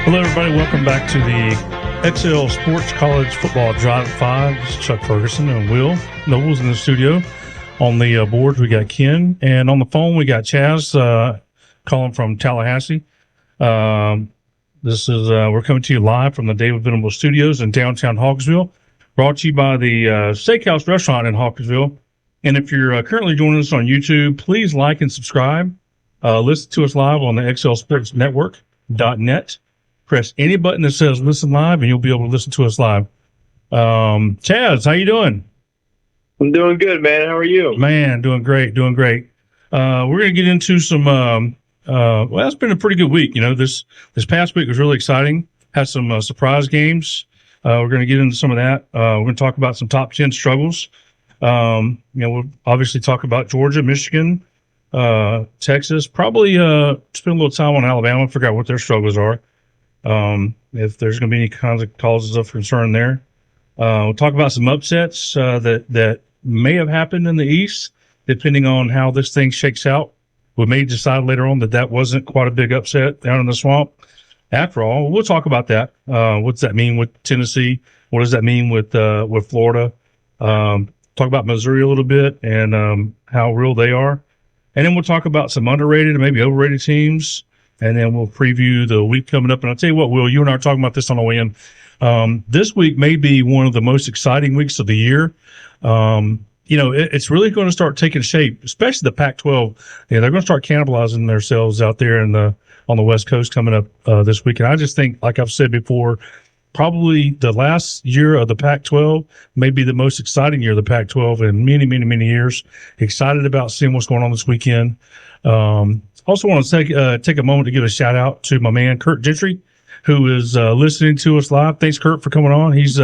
Hello, everybody. Welcome back to the XL Sports College Football Drive at 5. This is Chuck Ferguson and Will Nobles in the studio. On the boards, we got Ken. And on the phone, we got Chaz calling from Tallahassee. We're coming to you live from the David Venable Studios in downtown Hawkesville, brought to you by the Steakhouse Restaurant in Hawkesville. And if you're currently joining us on YouTube, please like and subscribe. Listen to us live on the xlsportsnetwork.net. Press any button that says listen live and you'll be able to listen to us live. Chaz, how you doing? I'm doing good, man. How are you? Man, doing great. We're going to get into some, well, it's been a pretty good week. You know, this past week was really exciting. Had some surprise games. We're going to get into some of that. We're going to talk about some top 10 struggles. We'll obviously talk about Georgia, Michigan, Texas, probably spend a little time on Alabama, figure out what their struggles are. If there's going to be any kinds of causes of concern there. We'll talk about some upsets that may have happened in the East, depending on how this thing shakes out. We may decide later on that wasn't quite a big upset down in the swamp. After all, we'll talk about that. What does that mean with Tennessee? What does that mean with Florida? Talk about Missouri a little bit and how real they are. And then we'll talk about some underrated and maybe overrated teams. And then we'll preview the week coming up. And I'll tell you what, Will, you and I are talking about this on the way in. This week may be one of the most exciting weeks of the year. It's really going to start taking shape, especially the Pac-12. Yeah, they're going to start cannibalizing themselves out there on the West Coast coming up this week. And I just think, like I've said before, probably the last year of the Pac-12 may be the most exciting year of the Pac-12 in many, many, many years. Excited about seeing what's going on this weekend. Also want to take a moment to give a shout out to my man, Kurt Gentry, who is listening to us live. Thanks, Kurt, for coming on. He's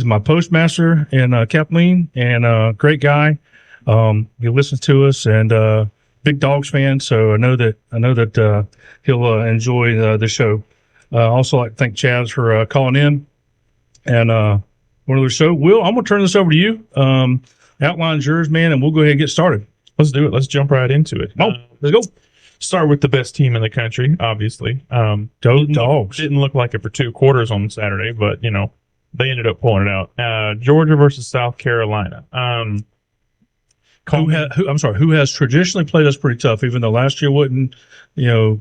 my postmaster in Kathleen and great guy. He listens to us and big Dogs fan. So I know that he'll enjoy the show. Also like to thank Chaz for calling in and one of the show. Will, I'm going to turn this over to you. Outline yours, man, and we'll go ahead and get started. Let's do it. Let's jump right into it. Let's go. Start with the best team in the country, obviously. Go Dogs. Didn't look like it for 2 quarters on Saturday, but, they ended up pulling it out. Georgia versus South Carolina. Who has traditionally played us pretty tough, even though last year wouldn't be a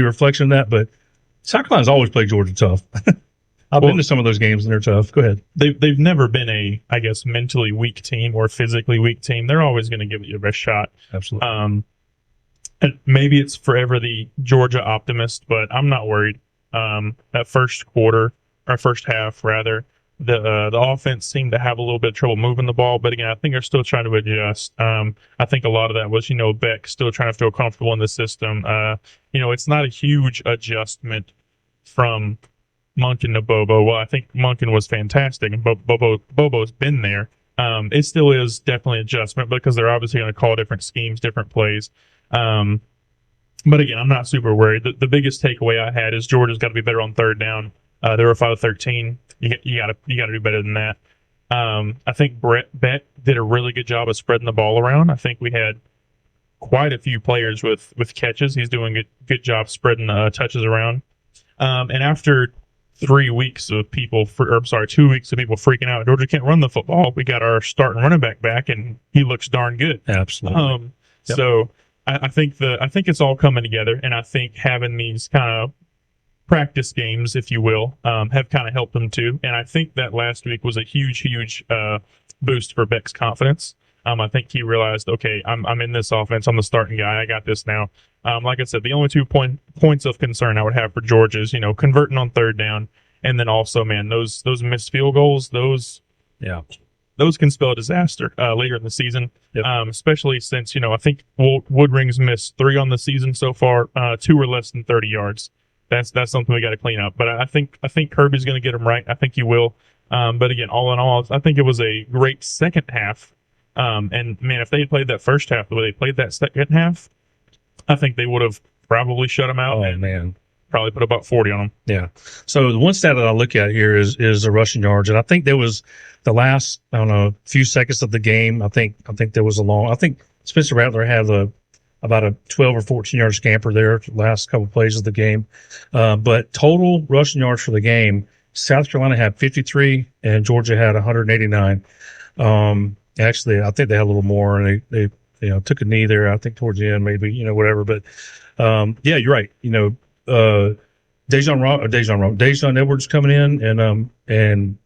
reflection of that. But South Carolina's always played Georgia tough. I've been to some of those games and they're tough. Go ahead. They've never been a, I guess, mentally weak team or physically weak team. They're always going to give it your best shot. Absolutely. And maybe it's forever the Georgia optimist, but I'm not worried. That first half, the offense seemed to have a little bit of trouble moving the ball, but again, I think they're still trying to adjust. I think a lot of that was, Beck still trying to feel comfortable in the system. It's not a huge adjustment from Monken to Bobo. Well, I think Monken was fantastic, and Bobo's been there. It still is definitely adjustment because they're obviously going to call different schemes, different plays. But again, I'm not super worried. The biggest takeaway I had is Georgia's got to be better on third down. They were 5 of 13. You got to do better than that. I think Beck did a really good job of spreading the ball around. I think we had quite a few players with catches. He's doing a good job spreading touches around. And after 2 weeks of people freaking out, Georgia can't run the football. We got our starting running back, and he looks darn good. Absolutely. Yep. So I think it's all coming together, and I think having these kind of practice games, if you will, have kind of helped them too. And I think that last week was a huge boost for Beck's confidence. I think he realized, okay, I'm in this offense. I'm the starting guy. I got this now. Like I said, the only 2 points of concern I would have for Georgia is, converting on third down, and then also, man, those missed field goals, those can spell a disaster later in the season. Yep. Especially since I think Woodring's missed 3 on the season so far. 2 or less than 30 yards. That's something we got to clean up. But I think Kirby's going to get him right. I think he will. But again, all in all, I think it was a great second half. And man, if they had played that first half the way they played that second half, I think they would have probably shut him out. Oh, man. Probably put about 40 on them. Yeah. So the one stat that I look at here is the rushing yards. And I think there was the last, few seconds of the game. I think there was I think Spencer Rattler had about a 12 or 14 yard scamper there the last couple plays of the game. But total rushing yards for the game, South Carolina had 53 and Georgia had 189. Actually, I think they had a little more, and they took a knee there, I think, towards the end, maybe, whatever. But yeah, you're right. Dejon Edwards coming in and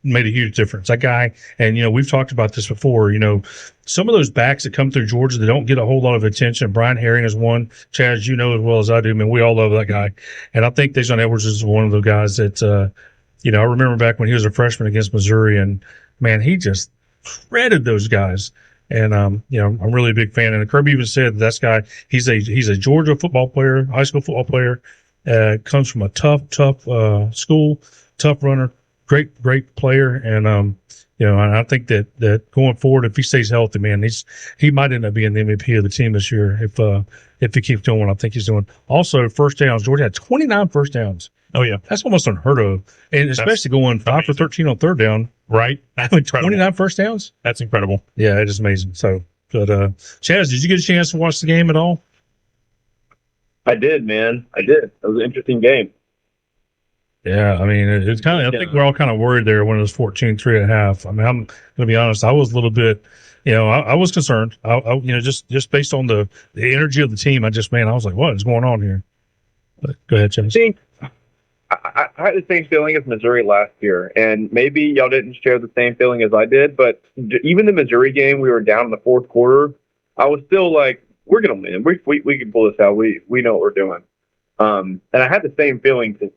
made a huge difference. That guy, and we've talked about this before. Some of those backs that come through Georgia that don't get a whole lot of attention. Brian Herring is one. Chaz, you know as well as I do. I mean, we all love that guy, and I think Dejon Edwards is one of the guys that I remember back when he was a freshman against Missouri, and man, he just shredded those guys. And I'm really a big fan. And Kirby even said that guy, he's a Georgia football player, high school football player, comes from a tough school, tough runner, great player. And and I think that going forward, if he stays healthy, man, he might end up being the MVP of the team this year if he keeps doing what I think he's doing. Also, first downs. Georgia had 29 first downs. Oh yeah, that's almost unheard of, and especially going 5 for 13 on third down. Right, that's 29 first downs. That's incredible. Yeah, it is amazing. So, but Chaz, did you get a chance to watch the game at all? I did, man. I did. It was an interesting game. Yeah, I mean, it's kind of. I think we're all kind of worried there when it was 14-3 at half. I mean, I'm going to be honest. I was a little bit. I was concerned. I just based on the energy of the team. I was like, what is going on here? But go ahead, Chaz. I had the same feeling as Missouri last year, and maybe y'all didn't share the same feeling as I did, but even the Missouri game, we were down in the fourth quarter. I was still like, we're going to win. We can pull this out. We know what we're doing. And I had the same feeling this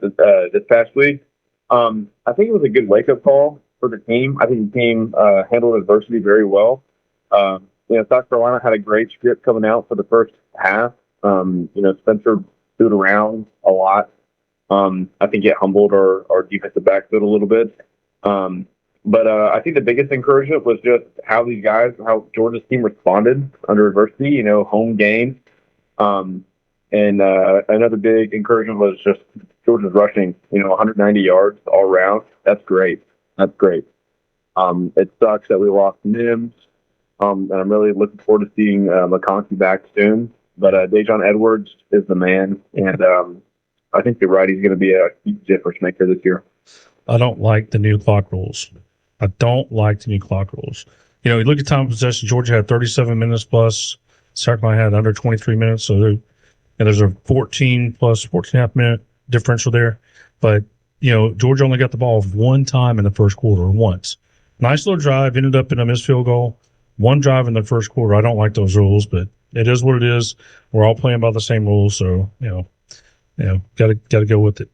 past week. I think it was a good wake-up call for the team. I think the team handled adversity very well. South Carolina had a great script coming out for the first half. Spencer threw it around a lot. I think it humbled our defensive backfield a little bit. But I think the biggest encouragement was just how Georgia's team responded under adversity, home game. And another big encouragement was just Georgia's rushing, 190 yards all around. That's great. It sucks that we lost Mims. And I'm really looking forward to seeing McConkey back soon. But Dejon Edwards is the man. And I think you're right. He's going to be a huge difference maker this year. I don't like the new clock rules. You look at time of possession. Georgia had 37 minutes plus. South Carolina had under 23 minutes. So there's a 14 and a half minute differential there. But, Georgia only got the ball one time in the first quarter, once. Nice little drive, ended up in a missed field goal. One drive in the first quarter. I don't like those rules, but it is what it is. We're all playing by the same rules. So, gotta go with it.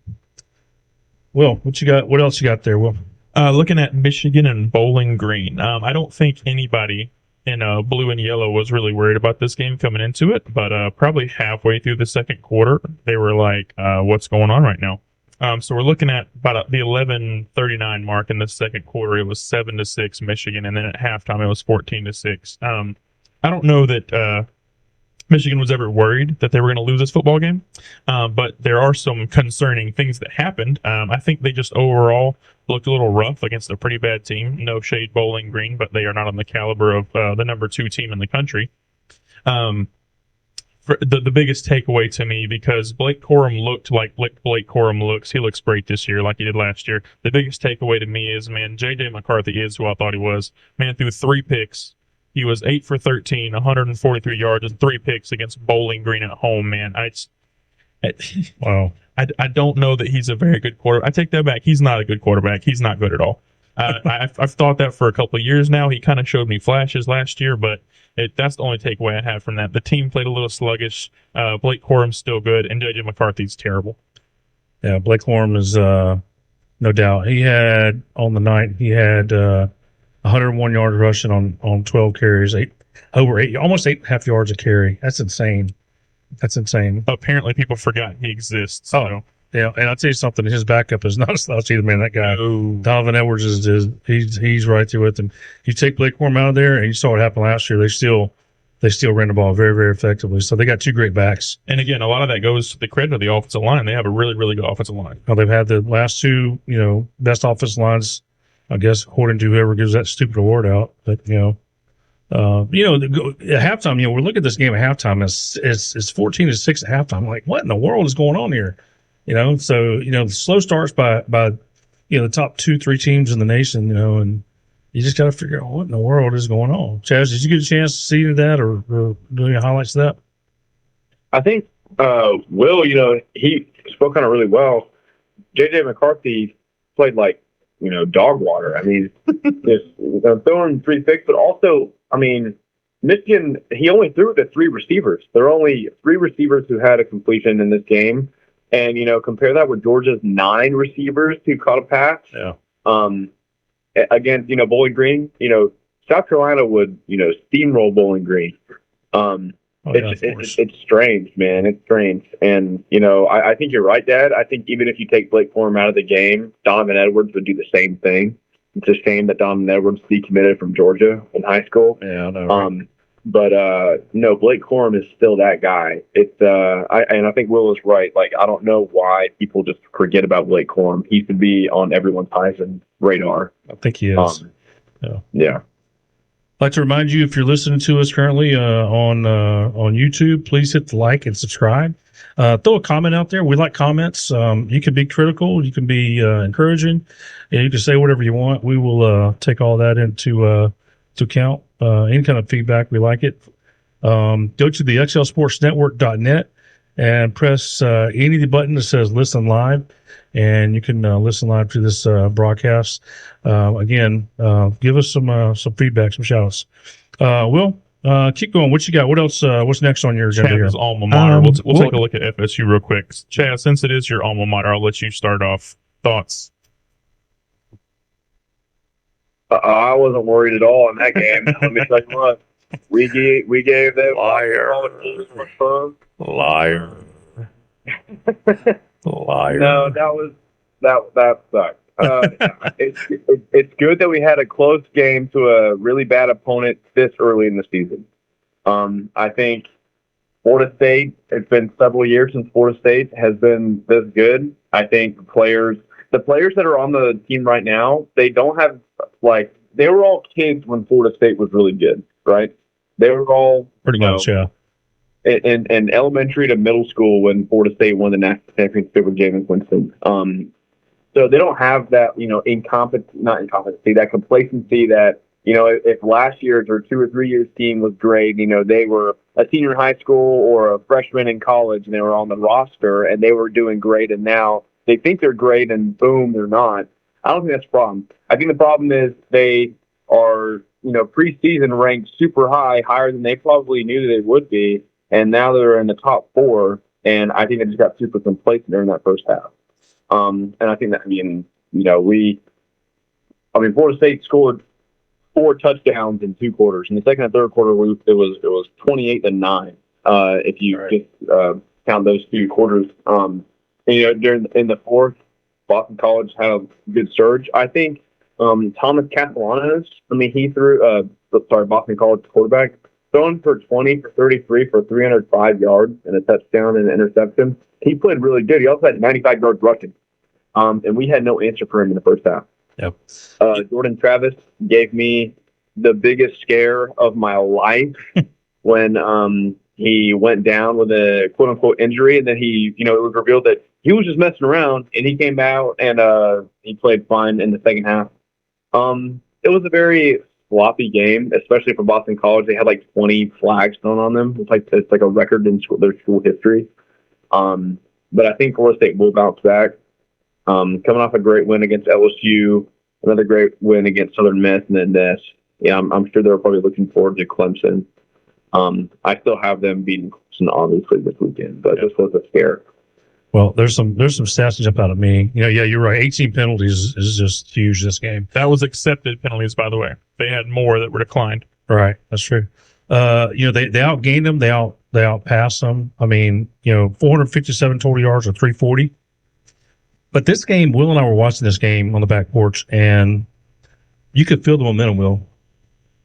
Will, what you got? What else you got there, Will? Looking at Michigan and Bowling Green, I don't think anybody in blue and yellow was really worried about this game coming into it, but probably halfway through the second quarter, they were like, what's going on right now? So we're looking at about the 11:39 mark in the second quarter. It was 7-6 Michigan, and then at halftime it was 14-6. I don't know that Michigan was ever worried that they were going to lose this football game, but there are some concerning things that happened. I think they just overall looked a little rough against a pretty bad team. No shade Bowling Green, but they are not on the caliber of the number 2 team in the country. The biggest takeaway to me, because Blake Corum looked like Blake Corum looks. He looks great this year like he did last year. The biggest takeaway to me is, man, J.J. McCarthy is who I thought he was. Man, threw 3 picks. He was 8 for 13, 143 yards, and 3 picks against Bowling Green at home, man. Wow. I don't know that he's a very good quarterback. I take that back. He's not a good quarterback. He's not good at all. I've thought that for a couple of years now. He kind of showed me flashes last year, but that's the only takeaway I have from that. The team played a little sluggish. Blake Corum's still good, and J.J. McCarthy's terrible. Yeah, Blake Corum is no doubt. He had, on the night, 101 yards rushing on 12 carries, almost 8.5 yards a carry. That's insane. Apparently, people forgot he exists. So. Oh, yeah. And I'll tell you something. His backup is not a slouch either, man. That guy, Donovan Edwards, he's right there with him. You take Blake Corum out of there, and you saw what happened last year. They still ran the ball very, very effectively. So they got 2 great backs. And again, a lot of that goes to the credit of the offensive line. They have a really, really good offensive line. Well, they've had the last 2, best offensive lines, I guess, according to whoever gives that stupid award out. But, At halftime, we're looking at this game at halftime. It's 14-6 at halftime. Like, what in the world is going on here? So the slow starts by the top 2-3 teams in the nation. And you just got to figure out what in the world is going on. Chaz, did you get a chance to see that or do any highlights of that? I think Will, he spoke on it really well. J.J. McCarthy played like, dog water. I mean, just throwing 3 picks, but also, I mean, Michigan, he only threw it to 3 receivers. There are only 3 receivers who had a completion in this game. And, compare that with Georgia's 9 receivers who caught a pass. Yeah. Against, Bowling Green, South Carolina would, steamroll Bowling Green. It's strange, man. It's strange. And, I think you're right, Dad. I think even if you take Blake Corum out of the game, Donovan Edwards would do the same thing. It's a shame that Donovan Edwards decommitted from Georgia in high school. Yeah, I know. Right? But no, Blake Corum is still that guy. I think Will is right. Like, I don't know why people just forget about Blake Corum. He should be on everyone's Heisman radar. I think he is. Yeah. I'd like to remind you, if you're listening to us currently on YouTube, please hit the like and subscribe. Throw a comment out there. We like comments. You can be critical. You can be encouraging. And you can say whatever you want. We will take all that into account. Any kind of feedback, we like it. Go to the xlsportsnetwork.net and press any of the button that says listen live, and you can listen live to this broadcast. Again, give us some feedback, some shout-outs. Will, keep going. What you got? What else? What's next on your agenda here? Chaz's alma mater. We'll take a look at FSU real quick. Chaz, since it is your alma mater, I'll let you start off. Thoughts? I wasn't worried at all in that game. Let me tell you what. We gave them Liar. Liar. No, that sucked. It's good that we had a close game to a really bad opponent this early in the season. I think Florida State, it's been several years since Florida State has been this good. I think the players that are on the team right now, they don't have, they were all kids when Florida State was really good, right? They were all pretty much, yeah. In elementary to middle school when Florida State won the national championship with Jameis Winston. So they don't have that, that complacency that, if last year's or 2 or 3 years team was great, they were a senior in high school or a freshman in college and they were on the roster and they were doing great, and now they think they're great and boom, they're not. I don't think that's the problem. I think the problem is they are, preseason ranked super high, higher than they probably knew they would be, and now they're in the top 4, and I think they just got super complacent during that first half. And I think that, Florida State scored 4 touchdowns in 2 quarters. In the second and third quarter, it was 28-9. If you just count those 2 quarters. In the fourth, Boston College had a good surge. I think Thomas Castellanos, he threw, Boston College quarterback, throwing for 20 for 33 for 305 yards and a touchdown and an interception. He played really good. He also had 95 yards rushing. And we had no answer for him in the first half. Yep. Jordan Travis gave me the biggest scare of my life when he went down with a quote-unquote injury, and then it was revealed that he was just messing around, and he came out and he played fine in the second half. It was a very sloppy game, especially for Boston College. They had 20 flags thrown on them. It's like a record in their school history. But I think Florida State will bounce back. Coming off a great win against LSU, another great win against Southern Miss, and then this. Yeah, I'm sure they're probably looking forward to Clemson. I still have them beating Clemson, obviously, this weekend, but this was a scare. Well, there's some stats that jump out at me. Yeah, you're right. 18 penalties is just huge this game. That was accepted penalties, by the way. They had more that were declined. Right, that's true. They outgained them. They outpassed them. 457 total yards or 340. But this game, Will and I were watching this game on the back porch, and you could feel the momentum, Will.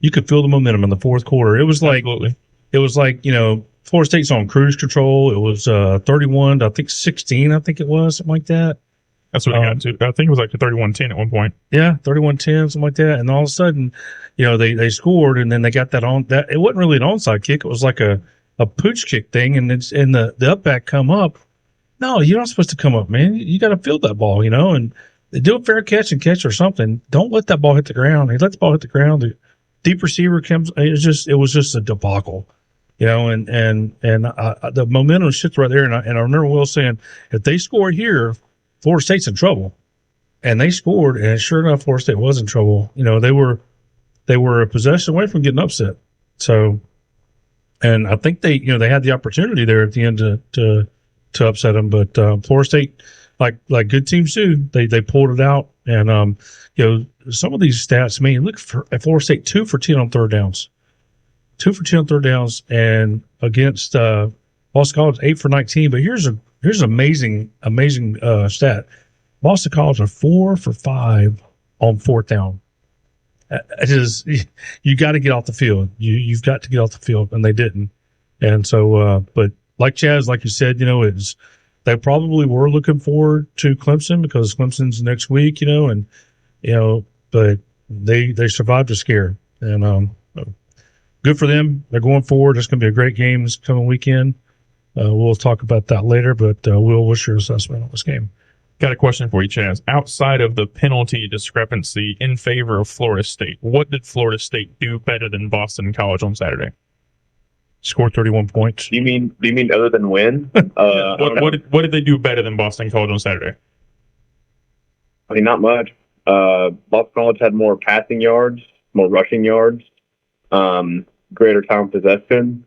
You could feel the momentum in the fourth quarter. It was like, absolutely. It was like, Florida State's on cruise control. It was 31 to, I think, 16, I think it was, something like that. That's what it got to. I think it was like to 31-10 at one point. Yeah, 31-10, something like that. And all of a sudden, they scored, and then they got that it wasn't really an onside kick. It was like a pooch kick thing, and the up back come up. No, you're not supposed to come up, man. You got to field that ball, and they do a fair catch and catch or something. Don't let that ball hit the ground. He let the ball hit the ground. The deep receiver comes. It was just a debacle, and the momentum shifts right there. And I remember Will saying, if they score here, Florida State's in trouble. And they scored, and sure enough, Florida State was in trouble. They were a possession away from getting upset. So, and I think they had the opportunity there at the end to upset them, but Florida State, like good teams do, they pulled it out. And some of these stats, look at Florida State 2 for 10 on third downs, 2 for 10 on third downs, and against Boston College 8 for 19. But here's an amazing stat. Boston College are 4 for 5 on fourth down. You got to get off the field. You've got to get off the field, and they didn't. And so, but like Chaz, like you said, they probably were looking forward to Clemson because Clemson's next week, but they survived a scare, and good for them. They're going forward. It's going to be a great game this coming weekend. We'll talk about that later, but Will, what's your assessment on this game? Got a question for you, Chaz. Outside of the penalty discrepancy in favor of Florida State, what did Florida State do better than Boston College on Saturday? Scored 31 points. Do you mean other than win? What did they do better than Boston College on Saturday? Not much. Boston College had more passing yards, more rushing yards, greater time possession.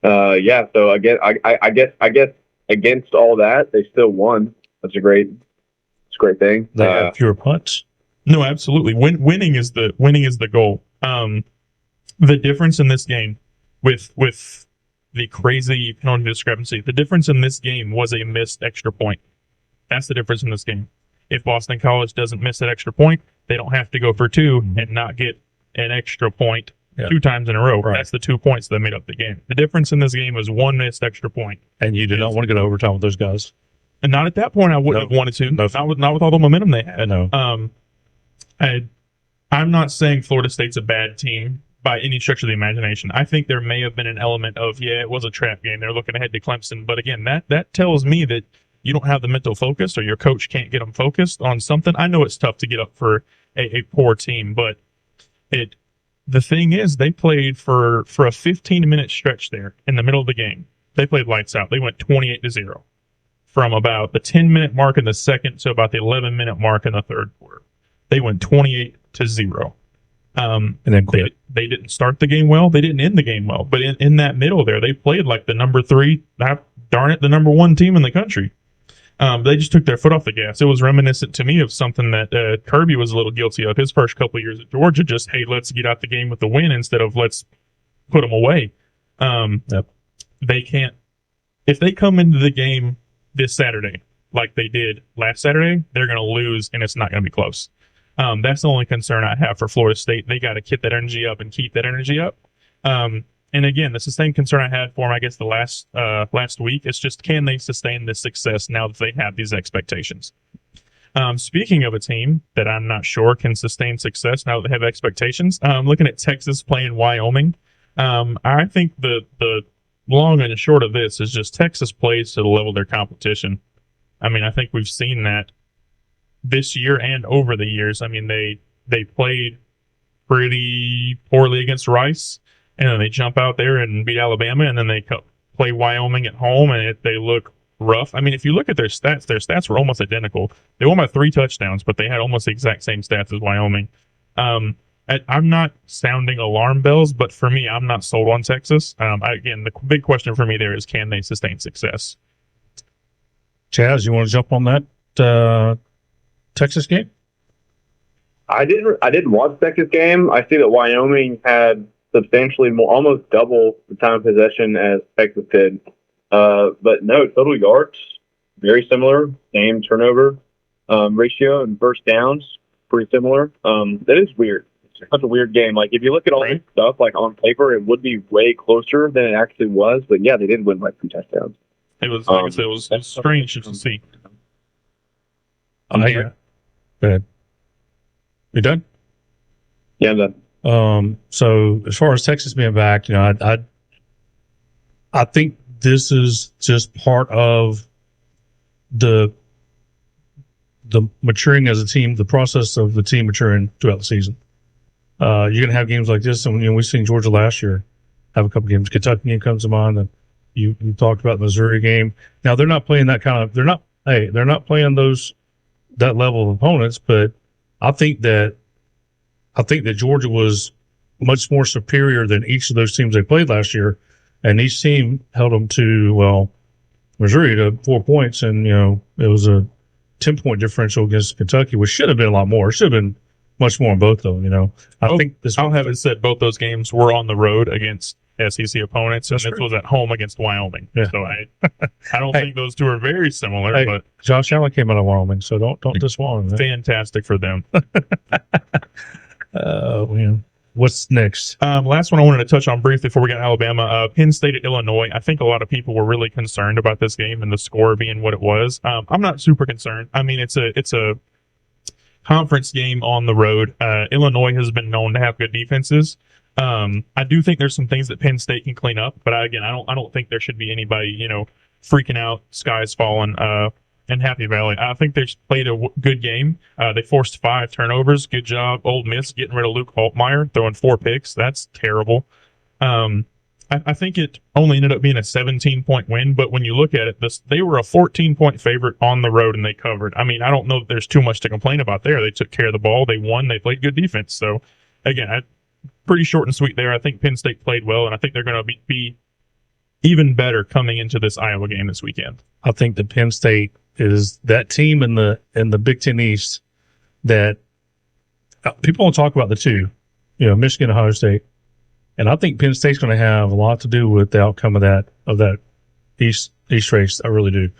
So again, I guess against all that, they still won. That's a great thing. They have fewer punts. No, absolutely. Winning is the goal. The difference in this game with the crazy penalty discrepancy, the difference in this game was a missed extra point. That's the difference in this game. If Boston College doesn't miss that extra point, they don't have to go for 2 and not get an extra point 2 times in a row. Right. That's the 2 points that made up the game. The difference in this game was 1 missed extra point. And you did not want to go to overtime with those guys. And not at that point, I wouldn't have wanted to. No. Not with all the momentum they had. No. I'm not saying Florida State's a bad team by any stretch of the imagination. I think there may have been an element of, it was a trap game. They're looking ahead to Clemson. But again, that tells me that you don't have the mental focus, or your coach can't get them focused on something. I know it's tough to get up for a poor team, but the thing is, they played for a 15-minute stretch there in the middle of the game. They played lights out. They went 28-0. From about the 10-minute mark in the second to about the 11-minute mark in the third quarter. They went 28-0. And then quit. They didn't start the game well. They didn't end the game well. But in that middle there, they played like the number 3, the number 1 team in the country. They just took their foot off the gas. It was reminiscent to me of something that Kirby was a little guilty of his first couple of years at Georgia. Just, hey, let's get out the game with the win instead of let's put them away. They can't. If they come into the game this Saturday, like they did last Saturday, they're going to lose, and it's not going to be close. That's the only concern I have for Florida State. They got to get that energy up and keep that energy up. And again, that's the same concern I had for them, I guess, the last week. It's just, can they sustain this success now that they have these expectations? Speaking of a team that I'm not sure can sustain success now that they have expectations, looking at Texas playing Wyoming, I think the long and short of this is just Texas plays to the level of their competition. I think we've seen that this year and over the years. They played pretty poorly against Rice, and then they jump out there and beat Alabama, and then they play Wyoming at home, and they look rough. If you look at their stats were almost identical. They won by 3 touchdowns, but they had almost the exact same stats as Wyoming. I'm not sounding alarm bells, but for me, I'm not sold on Texas. Again, the big question for me there is, can they sustain success? Chaz, you want to jump on that Texas game? I didn't watch Texas game. I see that Wyoming had substantially more, almost double the time of possession as Texas did. But no, total yards, very similar, same turnover ratio, and first downs, pretty similar. That is weird. It's such a weird game. Like, if you look at all this stuff, like on paper, it would be way closer than it actually was. But yeah, they did win by 2 touchdowns. It was, like I said, it was strange to see. Yeah. Go ahead. You done? Yeah, I'm done. So as far as Texas being back, I think this is just part of the maturing as a team, the process of the team maturing throughout the season. You're going to have games like this, and we've seen Georgia last year have a couple games. Kentucky game comes to mind, and you talked about the Missouri game. Now they're not playing that kind of. They're not playing that level of opponents, but I think that Georgia was much more superior than each of those teams they played last year, and each team held them to Missouri to 4 points, and it was a 10-point differential against Kentucky, which should have been a lot more. It should have been much more on both of them. I think this. I'll have it said both those games were on the road against SEC opponents, and That's this true. was at home against Wyoming. Yeah. So I don't Hey. think those two are very similar, Hey. but Josh Allen came out of Wyoming, so don't diswarm him. fantastic for them. What's next? Last one I wanted to touch on briefly before we got Alabama. Penn State at Illinois. I think a lot of people were really concerned about this game and the score being what it was. I'm not super concerned. I mean, it's a conference game on the road. Illinois has been known to have good defenses. I do think there's some things that Penn State can clean up, but I don't think there should be anybody freaking out, skies falling. In Happy Valley, I think they played a good game. They forced 5 turnovers. Good job, Ole Miss, getting rid of Luke Altmaier, throwing 4 picks. That's terrible. I think it only ended up being a 17-point win, but when you look at it, they were a 14-point favorite on the road and they covered. I mean, I don't know that there's too much to complain about there. They took care of the ball. They won. They played good defense. So, again, pretty short and sweet there. I think Penn State played well, and I think they're going to be even better coming into this Iowa game this weekend. I think that Penn State is that team in the Big Ten East that people don't talk about the two, Michigan, Ohio State, and I think Penn State's going to have a lot to do with the outcome of that East race. I really do.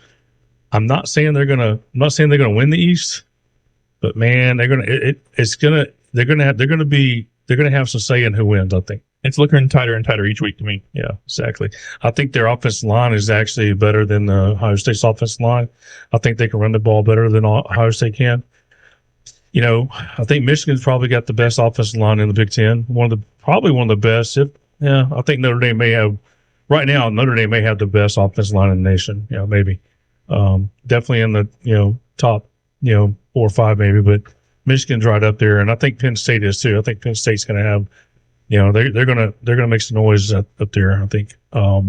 I'm not saying they're going to win the East, but man, they're going to have some say in who wins. I think. It's looking tighter and tighter each week to me. Yeah, exactly. I think their offensive line is actually better than the Ohio State's offensive line. I think they can run the ball better than Ohio State can. I think Michigan's probably got the best offensive line in the Big Ten. Probably one of the best. I think Notre Dame may have right now. Notre Dame may have the best offensive line in the nation. Maybe. Definitely in the top 4 or 5 maybe, but Michigan's right up there, and I think Penn State is too. I think Penn State's going to have. They're gonna make some noise up there. I think. I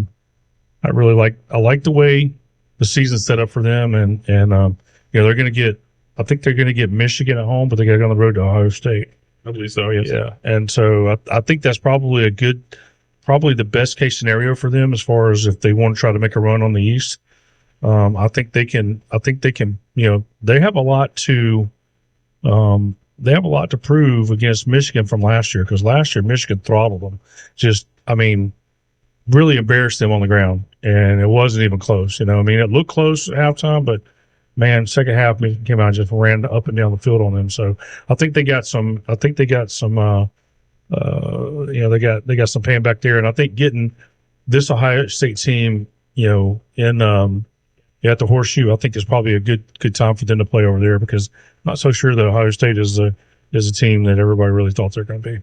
really like the way the season's set up for them, and they're gonna get. I think they're gonna get Michigan at home, but they got to go on the road to Ohio State. I believe so. Yes. Yeah, and so I think that's probably probably the best case scenario for them as far as if they want to try to make a run on the East. I think they can. They have a lot to. They have a lot to prove against Michigan from last year, because last year Michigan throttled them. Really embarrassed them on the ground, and it wasn't even close. It looked close at halftime, but man, second half Michigan came out and just ran up and down the field on them. So I think they got some. They got some pain back there, and I think getting this Ohio State team, at the Horseshoe, I think is probably a good time for them to play over there, because I'm not so sure that Ohio State is a team that everybody really thought they're going to be.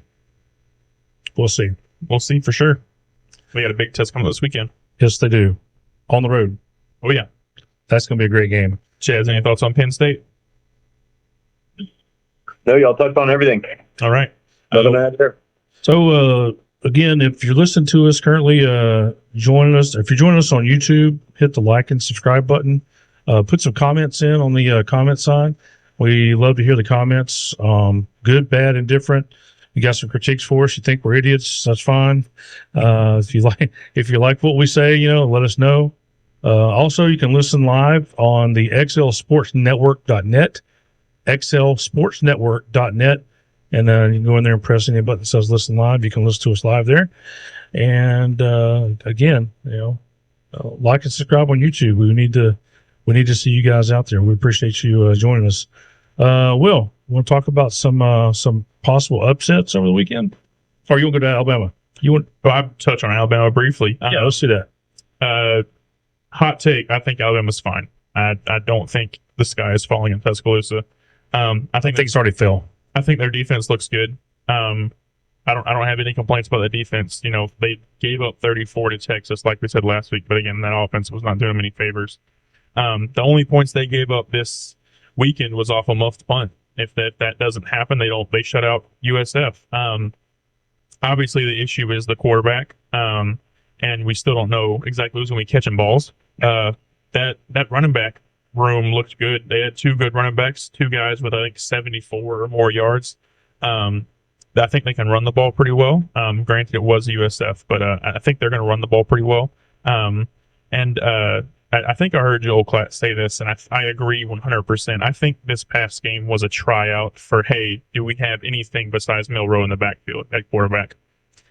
We'll see. We'll see for sure. We got a big test coming this weekend. Yes, they do. On the road. Oh yeah. That's going to be a great game. Chaz, any thoughts on Penn State? No, y'all touched on everything. All right. Nothing to add there. So, again, if you're listening to us currently, joining us. If you're joining us on YouTube, hit the like and subscribe button. Put some comments in on the comment side. We love to hear the comments. Good, bad, and different. You got some critiques for us. You think we're idiots? That's fine. If you like what we say, let us know. Also, you can listen live on the xlsportsnetwork.net, xlsportsnetwork.net. And then you can go in there and press any button that says listen live. You can listen to us live there. And again, like and subscribe on YouTube. We need to see you guys out there. We appreciate you joining us. Will, you want to talk about some possible upsets over the weekend? Or you want to go to Alabama? I'll touch on Alabama briefly. Yeah, let's do that. Hot take, I think Alabama's fine. I don't think the sky is falling in Tuscaloosa. I I think think it's already fell. I think their defense looks good. I don't have any complaints about the defense. You know, they gave up 34 to Texas, like we said last week, but again, that offense was not doing them any favors. The only points they gave up this weekend was off a muffed punt. If that doesn't happen, they shut out USF. Obviously, the issue is the quarterback, and we still don't know exactly who's going to be catching balls. That running back room looked good. They had two good running backs, two guys with I think 74 or more yards. I think they can run the ball pretty well. Granted, it was USF, but I think they're going to run the ball pretty well. I think I heard Joel Klatt say this, and I agree 100%. I think this past game was a tryout for, hey, do we have anything besides Milroe in the backfield at quarterback?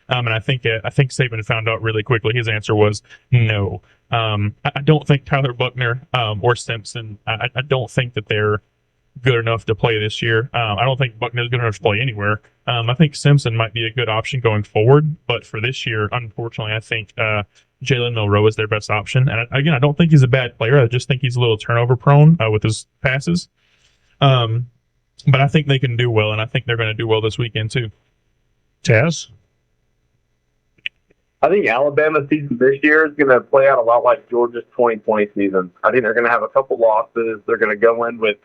And I think Saban found out really quickly. His answer was no. I don't think Tyler Buckner or Simpson. I don't think that they're good enough to play this year. I don't think Buckner's good enough to play anywhere. I think Simpson might be a good option going forward, but for this year, unfortunately, I think Jalen Milroe is their best option. And again, I don't think he's a bad player. I just think he's a little turnover prone with his passes. But I think they can do well, and I think they're going to do well this weekend too. Taz? I think Alabama's season this year is going to play out a lot like Georgia's 2020 season. I think they're going to have a couple losses. They're going to go in with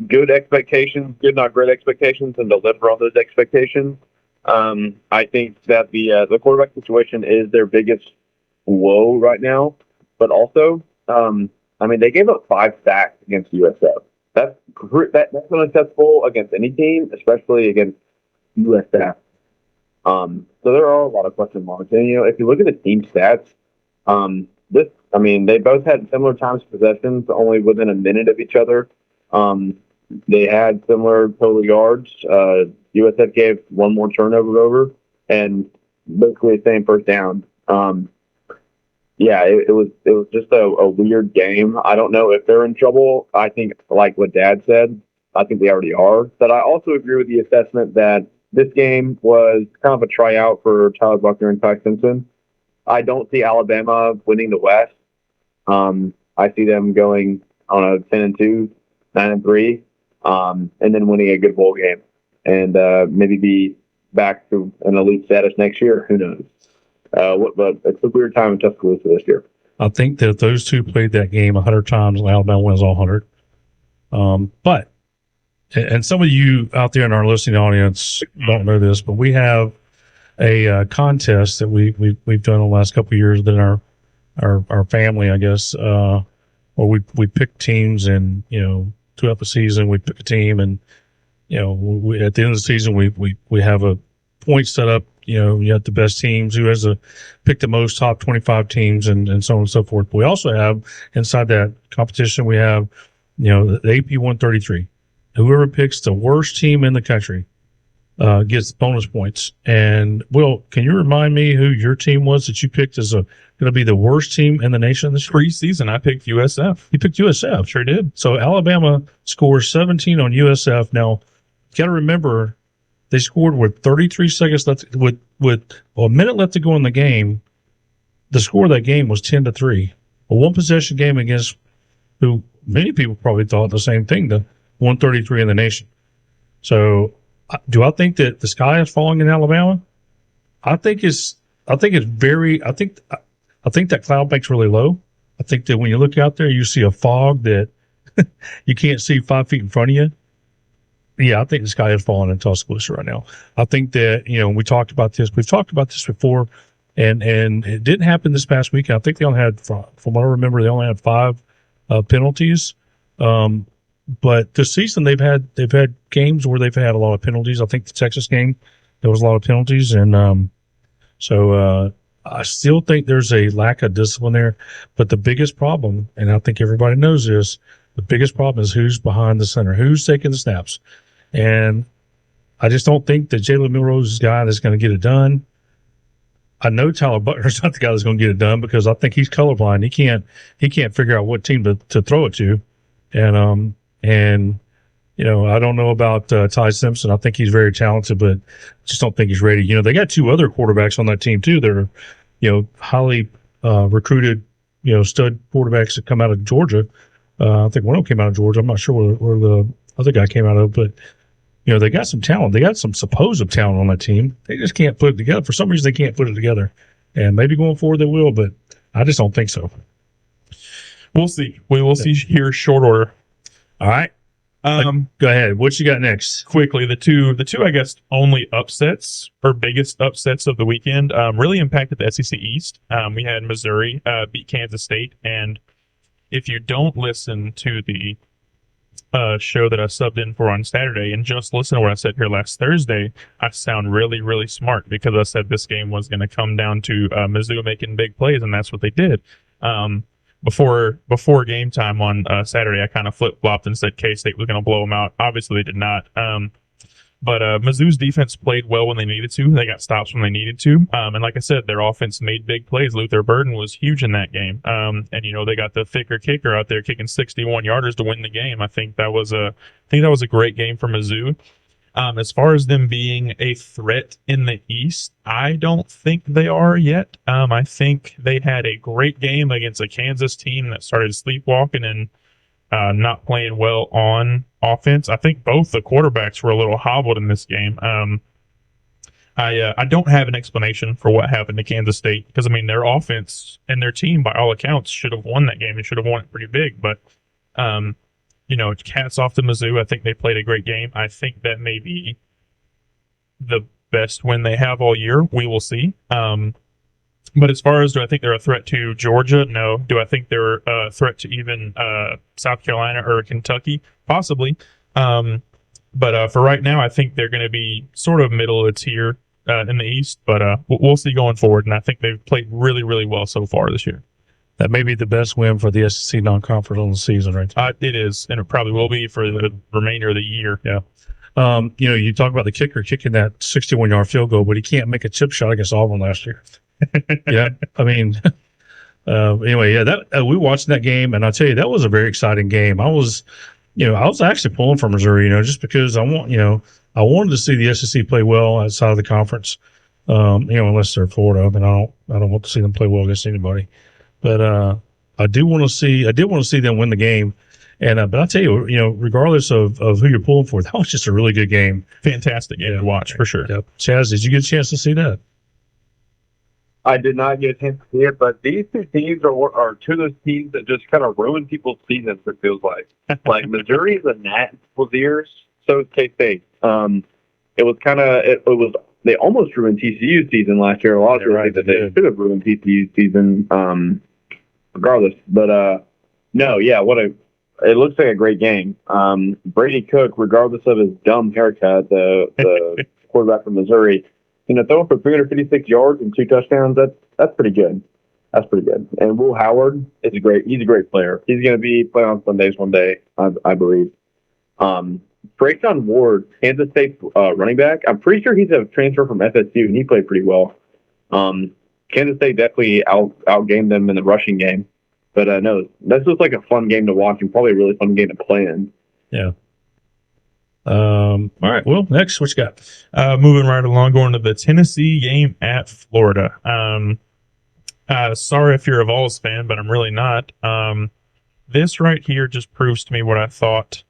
good expectations, good not great expectations, and deliver on those expectations. I think that the quarterback situation is their biggest woe right now. But also, they gave up 5 sacks against USF. That's unacceptable against any team, especially against USF. So there are a lot of question marks. And, if you look at the team stats, they both had similar times possessions, only within a minute of each other. They had similar total yards. USF gave one more turnover over and basically the same first down. It was just a weird game. I don't know if they're in trouble. I think, like what Dad said, I think they already are. But I also agree with the assessment that this game was kind of a tryout for Tyler Buckner and Ty Simpson. I don't see Alabama winning the West. I see them going on a 10-2, 9-3, and then winning a good bowl game, and maybe be back to an elite status next year. Who knows? But it's a weird time in Tuscaloosa this year. I think that if those two played that game 100 times, Alabama wins all 100. And some of you out there in our listening audience don't know this, but we have a contest that we've done the last couple of years within our family, I guess, where we pick teams, and throughout the season we pick a team, and at the end of the season we have a point set up. You have the best teams, who has pick the most top 25 teams, and so on and so forth. But we also have inside that competition, we have the AP 133. Whoever picks the worst team in the country gets bonus points. And Will, can you remind me who your team was that you picked as going to be the worst team in the nation this year? Preseason, I picked USF. You picked USF. Sure did. So Alabama scores 17 on USF. Now, you got to remember, they scored with 33 seconds left, with a minute left to go in the game. The score of that game was 10-3. A one possession game against who many people probably thought the same thing, the 133 in the nation. So, do I think that the sky is falling in Alabama? I think that cloud bank's really low. I think that when you look out there, you see a fog that you can't see 5 feet in front of you. Yeah, I think the sky is falling in Tuscaloosa right now. I think that, we've talked about this before, and it didn't happen this past weekend. I think they only had, from what I remember, they only had 5 penalties. But this season they've had games where they've had a lot of penalties. I think the Texas game, there was a lot of penalties, and so I still think there's a lack of discipline there. But the biggest problem, and I think everybody knows this, the biggest problem is who's behind the center, who's taking the snaps. And I just don't think that Jalen Milroe is the guy that's going to get it done. I know Tyler Buckner's not the guy that's going to get it done, because I think he's colorblind. He can't figure out what team to throw it to. And I don't know about Ty Simpson. I think he's very talented, but just don't think he's ready. They got 2 other quarterbacks on that team too that are, highly recruited stud quarterbacks that come out of Georgia. I think one of them came out of Georgia. I'm not sure where the other guy came out of, but they got some talent. They got some supposed talent on that team. They just can't put it together. For some reason, they can't put it together. And maybe going forward they will, but I just don't think so. We'll see. We will see here short order. All right. Go ahead. What you got next? Quickly, the two, I guess, only upsets or biggest upsets of the weekend really impacted the SEC East. We had Missouri beat Kansas State, and if you don't listen to the show that I subbed in for on Saturday and just listen to what I said here last Thursday, I sound really, really smart because I said this game was going to come down to Mizzou making big plays, and that's what they did. Before game time on Saturday, I kind of flip-flopped and said K-State was going to blow them out. Obviously, they did not. But Mizzou's defense played well when they needed to. They got stops when they needed to. And like I said, their offense made big plays. Luther Burden was huge in that game. And they got the thicker kicker out there kicking 61-yarders to win the game. I think that was a great game for Mizzou. As far as them being a threat in the East, I don't think they are yet. I think they had a great game against a Kansas team that started sleepwalking and not playing well on offense. I think both the quarterbacks were a little hobbled in this game. I don't have an explanation for what happened to Kansas State because, their offense and their team, by all accounts, should have won that game. They should have won it pretty big. But, hats off to Mizzou. I think they played a great game. I think that may be the best win they have all year. We will see. But as far as do I think they're a threat to Georgia? No. Do I think they're a threat to even South Carolina or Kentucky? Possibly. But for right now, I think they're going to be sort of middle of the tier in the East. But we'll see going forward. And I think they've played really, really well so far this year. That may be the best win for the SEC non-conference on the season, right? It is, and it probably will be for the remainder of the year. Yeah. You talk about the kicker kicking that 61-yard field goal, but he can't make a chip shot against Auburn last year. Yeah. Anyway, yeah, we watched that game, and I'll tell you, that was a very exciting game. I was actually pulling for Missouri, just because I wanted to see the SEC play well outside of the conference. Unless they're Florida, I don't want to see them play well against anybody. But I did want to see them win the game. And but I'll tell you, regardless of who you're pulling for, that was just a really good game. Fantastic game to watch for sure. Yep. Chaz, did you get a chance to see that? I did not get a chance to see it, but these two teams are two of those teams that just kind of ruin people's seasons, it feels like. Like Missouri is a gnat in people's ears, so is K-State. They almost ruined TCU's season last year. A lot of people think that they should have ruined TCU's season, regardless. But it looks like a great game. Brady Cook, regardless of his dumb haircut, the quarterback from Missouri, throwing for 356 yards and 2 touchdowns. That's pretty good. That's pretty good. And Will Howard is great. He's a great player. He's going to be playing on Sundays one day, I believe. Brayshawn Ward, Kansas State running back. I'm pretty sure he's a transfer from FSU, and he played pretty well. Kansas State definitely outgained them in the rushing game. But no, this was like a fun game to watch and probably a really fun game to play in. Yeah. All right. Well, next, what you got? Moving right along, going to the Tennessee game at Florida. Sorry if you're a Vols fan, but I'm really not. This right here just proves to me what I thought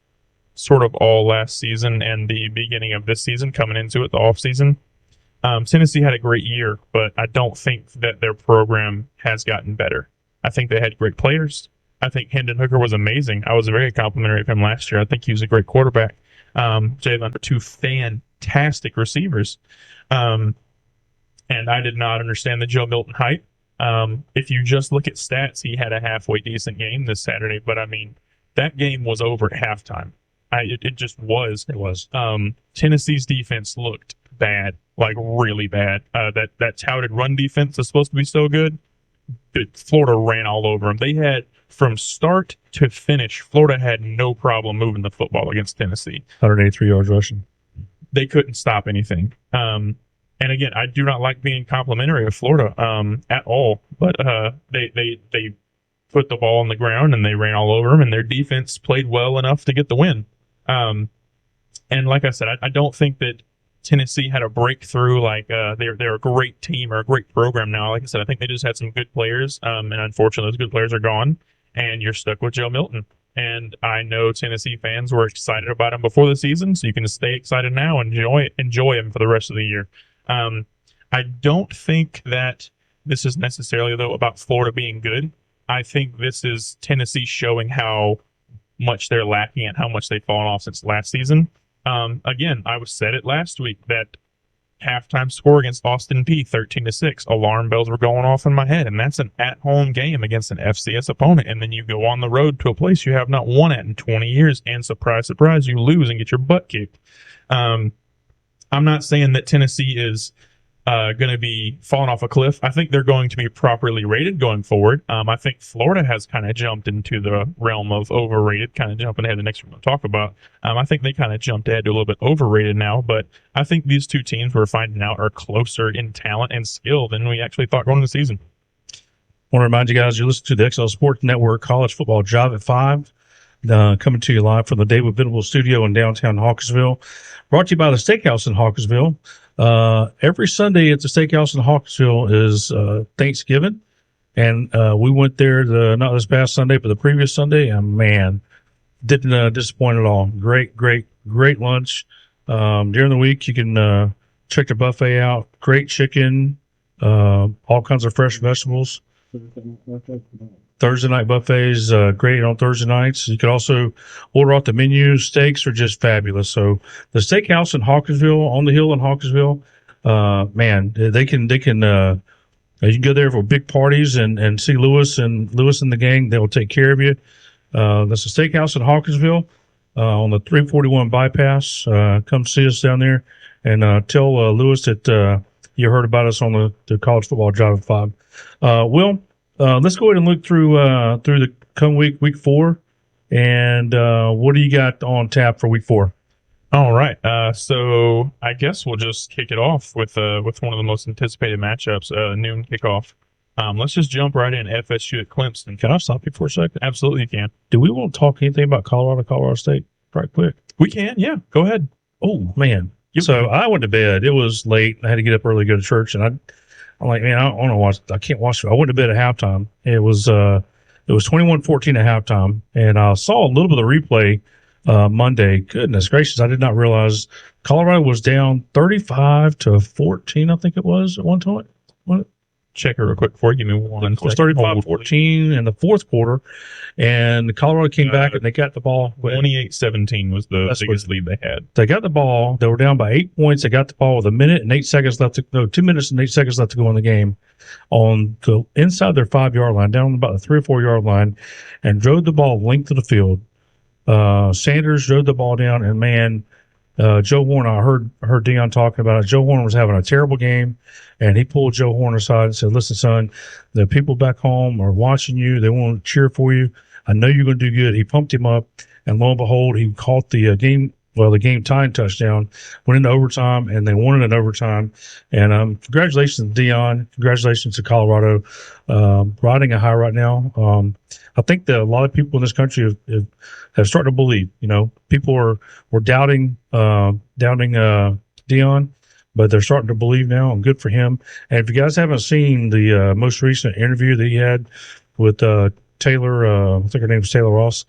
sort of all last season and the beginning of this season coming into it, the off season. Tennessee had a great year, but I don't think that their program has gotten better. I think they had great players. I think Hendon Hooker was amazing. I was very complimentary of him last year. I think he was a great quarterback. Jalen, 2 fantastic receivers. And I did not understand the Joe Milton hype. If you just look at stats, he had a halfway decent game this Saturday, but that game was over at halftime. It just was. It was. Tennessee's defense looked bad, like really bad. That touted run defense is supposed to be so good. Florida ran all over them. They had, from start to finish, Florida had no problem moving the football against Tennessee. 183 yards rushing. They couldn't stop anything. And again, I do not like being complimentary of Florida at all, but they put the ball on the ground and they ran all over them, and their defense played well enough to get the win. And like I said, I don't think that Tennessee had a breakthrough, like they're a great team or a great program now. Like I said, I think they just had some good players, and unfortunately, those good players are gone, and you're stuck with Joe Milton. And I know Tennessee fans were excited about him before the season, so you can stay excited now and enjoy him for the rest of the year. I don't think that this is necessarily though about Florida being good. I think this is Tennessee showing how much they're lacking and how much they've fallen off since last season. Again, I was said it last week that halftime score against Austin P 13-6, alarm bells were going off in my head, and that's an at-home game against an FCS opponent. And then you go on the road to a place you have not won at in 20 years, and surprise, surprise, you lose and get your butt kicked. I'm not saying that Tennessee is going to be falling off a cliff. I think they're going to be properly rated going forward. I think Florida has kind of jumped into the realm of overrated, kind of jumping ahead to the next one we'll talk about. I think they kind of jumped ahead to a little bit overrated now, but I think these two teams we're finding out are closer in talent and skill than we actually thought going into the season. I want to remind you guys, you listen to the XL Sports Network College Football Drive at 5, coming to you live from the David Venable Studio in downtown Hawkinsville. Brought to you by the Steakhouse in Hawkinsville. Every Sunday at the Steakhouse in Hawkinsville is Thanksgiving, and we went there not this past Sunday, but the previous Sunday, and man, didn't disappoint at all. Great lunch. During the week, you can check the buffet out. Great chicken, all kinds of fresh vegetables. Thursday night buffets, great on Thursday nights. You could also order off the menu. Steaks are just fabulous. So the Steakhouse in Hawkinsville, on the hill in Hawkinsville, man, they can you can go there for big parties and see Lewis and the gang. They will take care of you. That's the Steakhouse in Hawkinsville on the 341 bypass. Come see us down there and tell Lewis that you heard about us on the College Football Drive at 5. Will, let's go ahead and look through the come week 4, and what do you got on tap for week 4? All right, so I guess we'll just kick it off with one of the most anticipated matchups, noon kickoff. Let's just jump right in. FSU at Clemson. Can I stop you for a second? Absolutely, you can. Do we want to talk anything about Colorado State right quick? We can, yeah. Go ahead. Oh man. Yep. So I went to bed. It was late. I had to get up early to go to church, and I'm like, man, I don't want to watch. I can't watch it. I went to bed at halftime. It was 21-14 at halftime, and I saw a little bit of the replay Monday. Goodness gracious, I did not realize Colorado was down 35-14. I think it was at one time. Check it real quick before you give me one. It was 35-14 in the fourth quarter, and Colorado came back and they got the ball. 28-17 was the biggest lead they had. They got the ball. They were down by 8 points. They got the ball with 2 minutes and 8 seconds left to go in the game, on the inside their 5-yard line, down about the 3 or 4 yard line, and drove the ball length of the field. Sanders drove the ball down, and man, Joe Horn, I heard Dion talking about it. Joe Horn was having a terrible game, and he pulled Joe Horn aside and said, "Listen, son, the people back home are watching you. They want to cheer for you. I know you're going to do good." He pumped him up, and lo and behold, he caught the game tying touchdown, went into overtime, and they won it in overtime. And congratulations to Dion. Congratulations to Colorado, riding a high right now. I think that a lot of people in this country have started to believe. You know, people were doubting Dion, but they're starting to believe now, and good for him. And if you guys haven't seen the most recent interview that he had with Taylor, I think her name is Taylor Ross,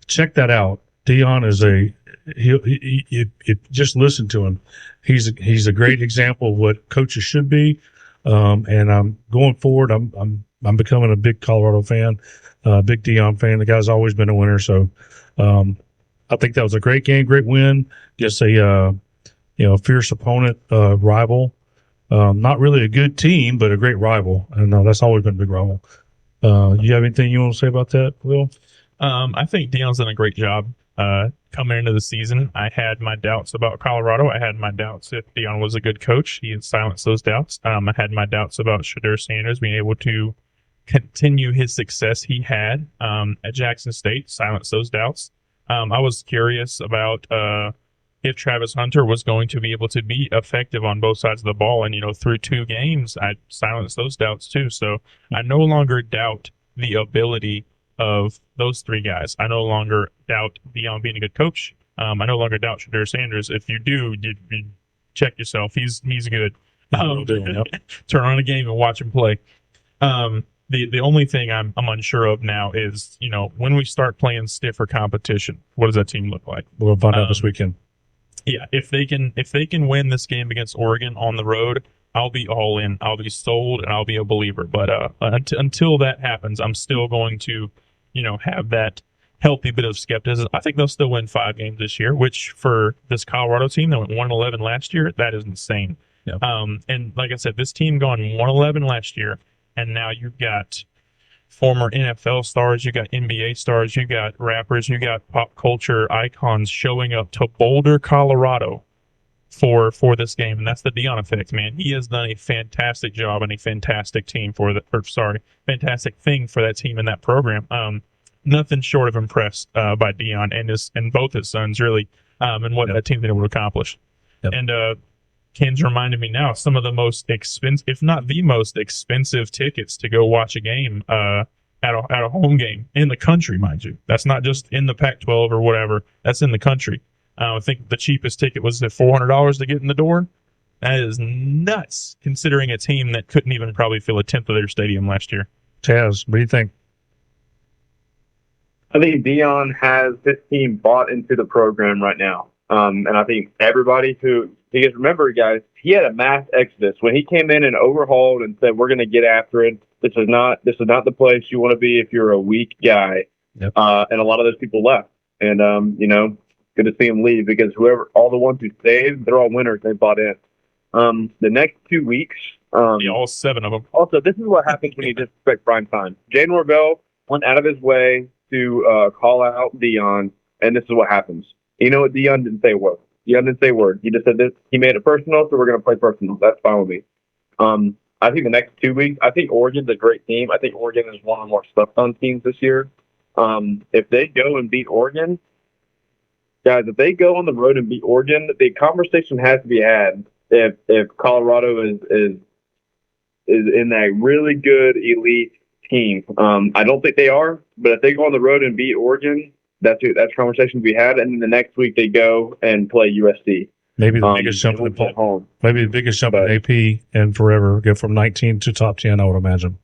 check that out. Dion is he just listen to him. He's a great example of what coaches should be. And I'm going forward. I'm becoming a big Colorado fan, big Dion fan. The guy's always been a winner. So, I think that was a great game, great win. Just a fierce opponent, rival. Not really a good team, but a great rival. And that's always been a big rival. You have anything you want to say about that, Will? I think Dion's done a great job. Coming into the season, I had my doubts about Colorado. I had my doubts if Dion was a good coach. He had silenced those doubts. I had my doubts about Shedeur Sanders being able to continue his success he had at Jackson State, silence those doubts. I was curious about if Travis Hunter was going to be able to be effective on both sides of the ball. And, through 2 games, I silenced those doubts too. So I no longer doubt the ability of those 3 guys. I no longer doubt Dion being a good coach. I no longer doubt Shedeur Sanders. If you do, check yourself. He's good. Will do, yep. Turn on a game and watch him play. The only thing I'm unsure of now is, when we start playing stiffer competition, what does that team look like? We'll find out this weekend. Yeah, if they can win this game against Oregon on the road, I'll be all in. I'll be sold, and I'll be a believer. But until that happens, I'm still going to, have that healthy bit of skepticism. I think they'll still win 5 games this year, which for this Colorado team that went 1-11 last year, that is insane. Yep. And like I said, this team gone 1-11 last year, and now you've got former NFL stars, you got NBA stars, you got rappers, you got pop culture icons showing up to Boulder, Colorado for this game, and that's the Deion effect, man. He has done a fantastic job and a fantastic fantastic thing for that team and that program. Nothing short of impressed by Deion and both his sons, really, and what that team's been able to accomplish. Yep. And Ken's reminded me now, some of the most expensive, if not the most expensive tickets to go watch a game at a home game in the country, mind you. That's not just in the Pac-12 or whatever. That's in the country. I think the cheapest ticket was $400 to get in the door. That is nuts, considering a team that couldn't even probably fill a tenth of their stadium last year. Taz, what do you think? I think Deion has his team bought into the program right now. And I think everybody because remember, guys, he had a mass exodus when he came in and overhauled and said, we're going to get after it. This is not the place you want to be if you're a weak guy. Yep. And a lot of those people left. And, good to see him leave because all the ones who stayed, they're all winners. They bought in. The next 2 weeks. All 7 of them. Also, this is what happens when you disrespect prime time. Jay Norvell went out of his way to call out Deion, and this is what happens. You know what? Deion didn't say a word. Deion didn't say a word. He just said this. He made it personal, so we're going to play personal. That's fine with me. I think the next 2 weeks, I think Oregon's a great team. I think Oregon is one of the more slept-on teams this year. If they go and beat Oregon, guys, if they go on the road and beat Oregon, the conversation has to be had if Colorado is in that really good elite team. I don't think they are, but if they go on the road and beat Oregon, that's conversation to be had. And then the next week they go and play USC. Maybe the biggest jump in the home. Maybe the biggest jump in AP and forever. Go from 19 to top 10, I would imagine.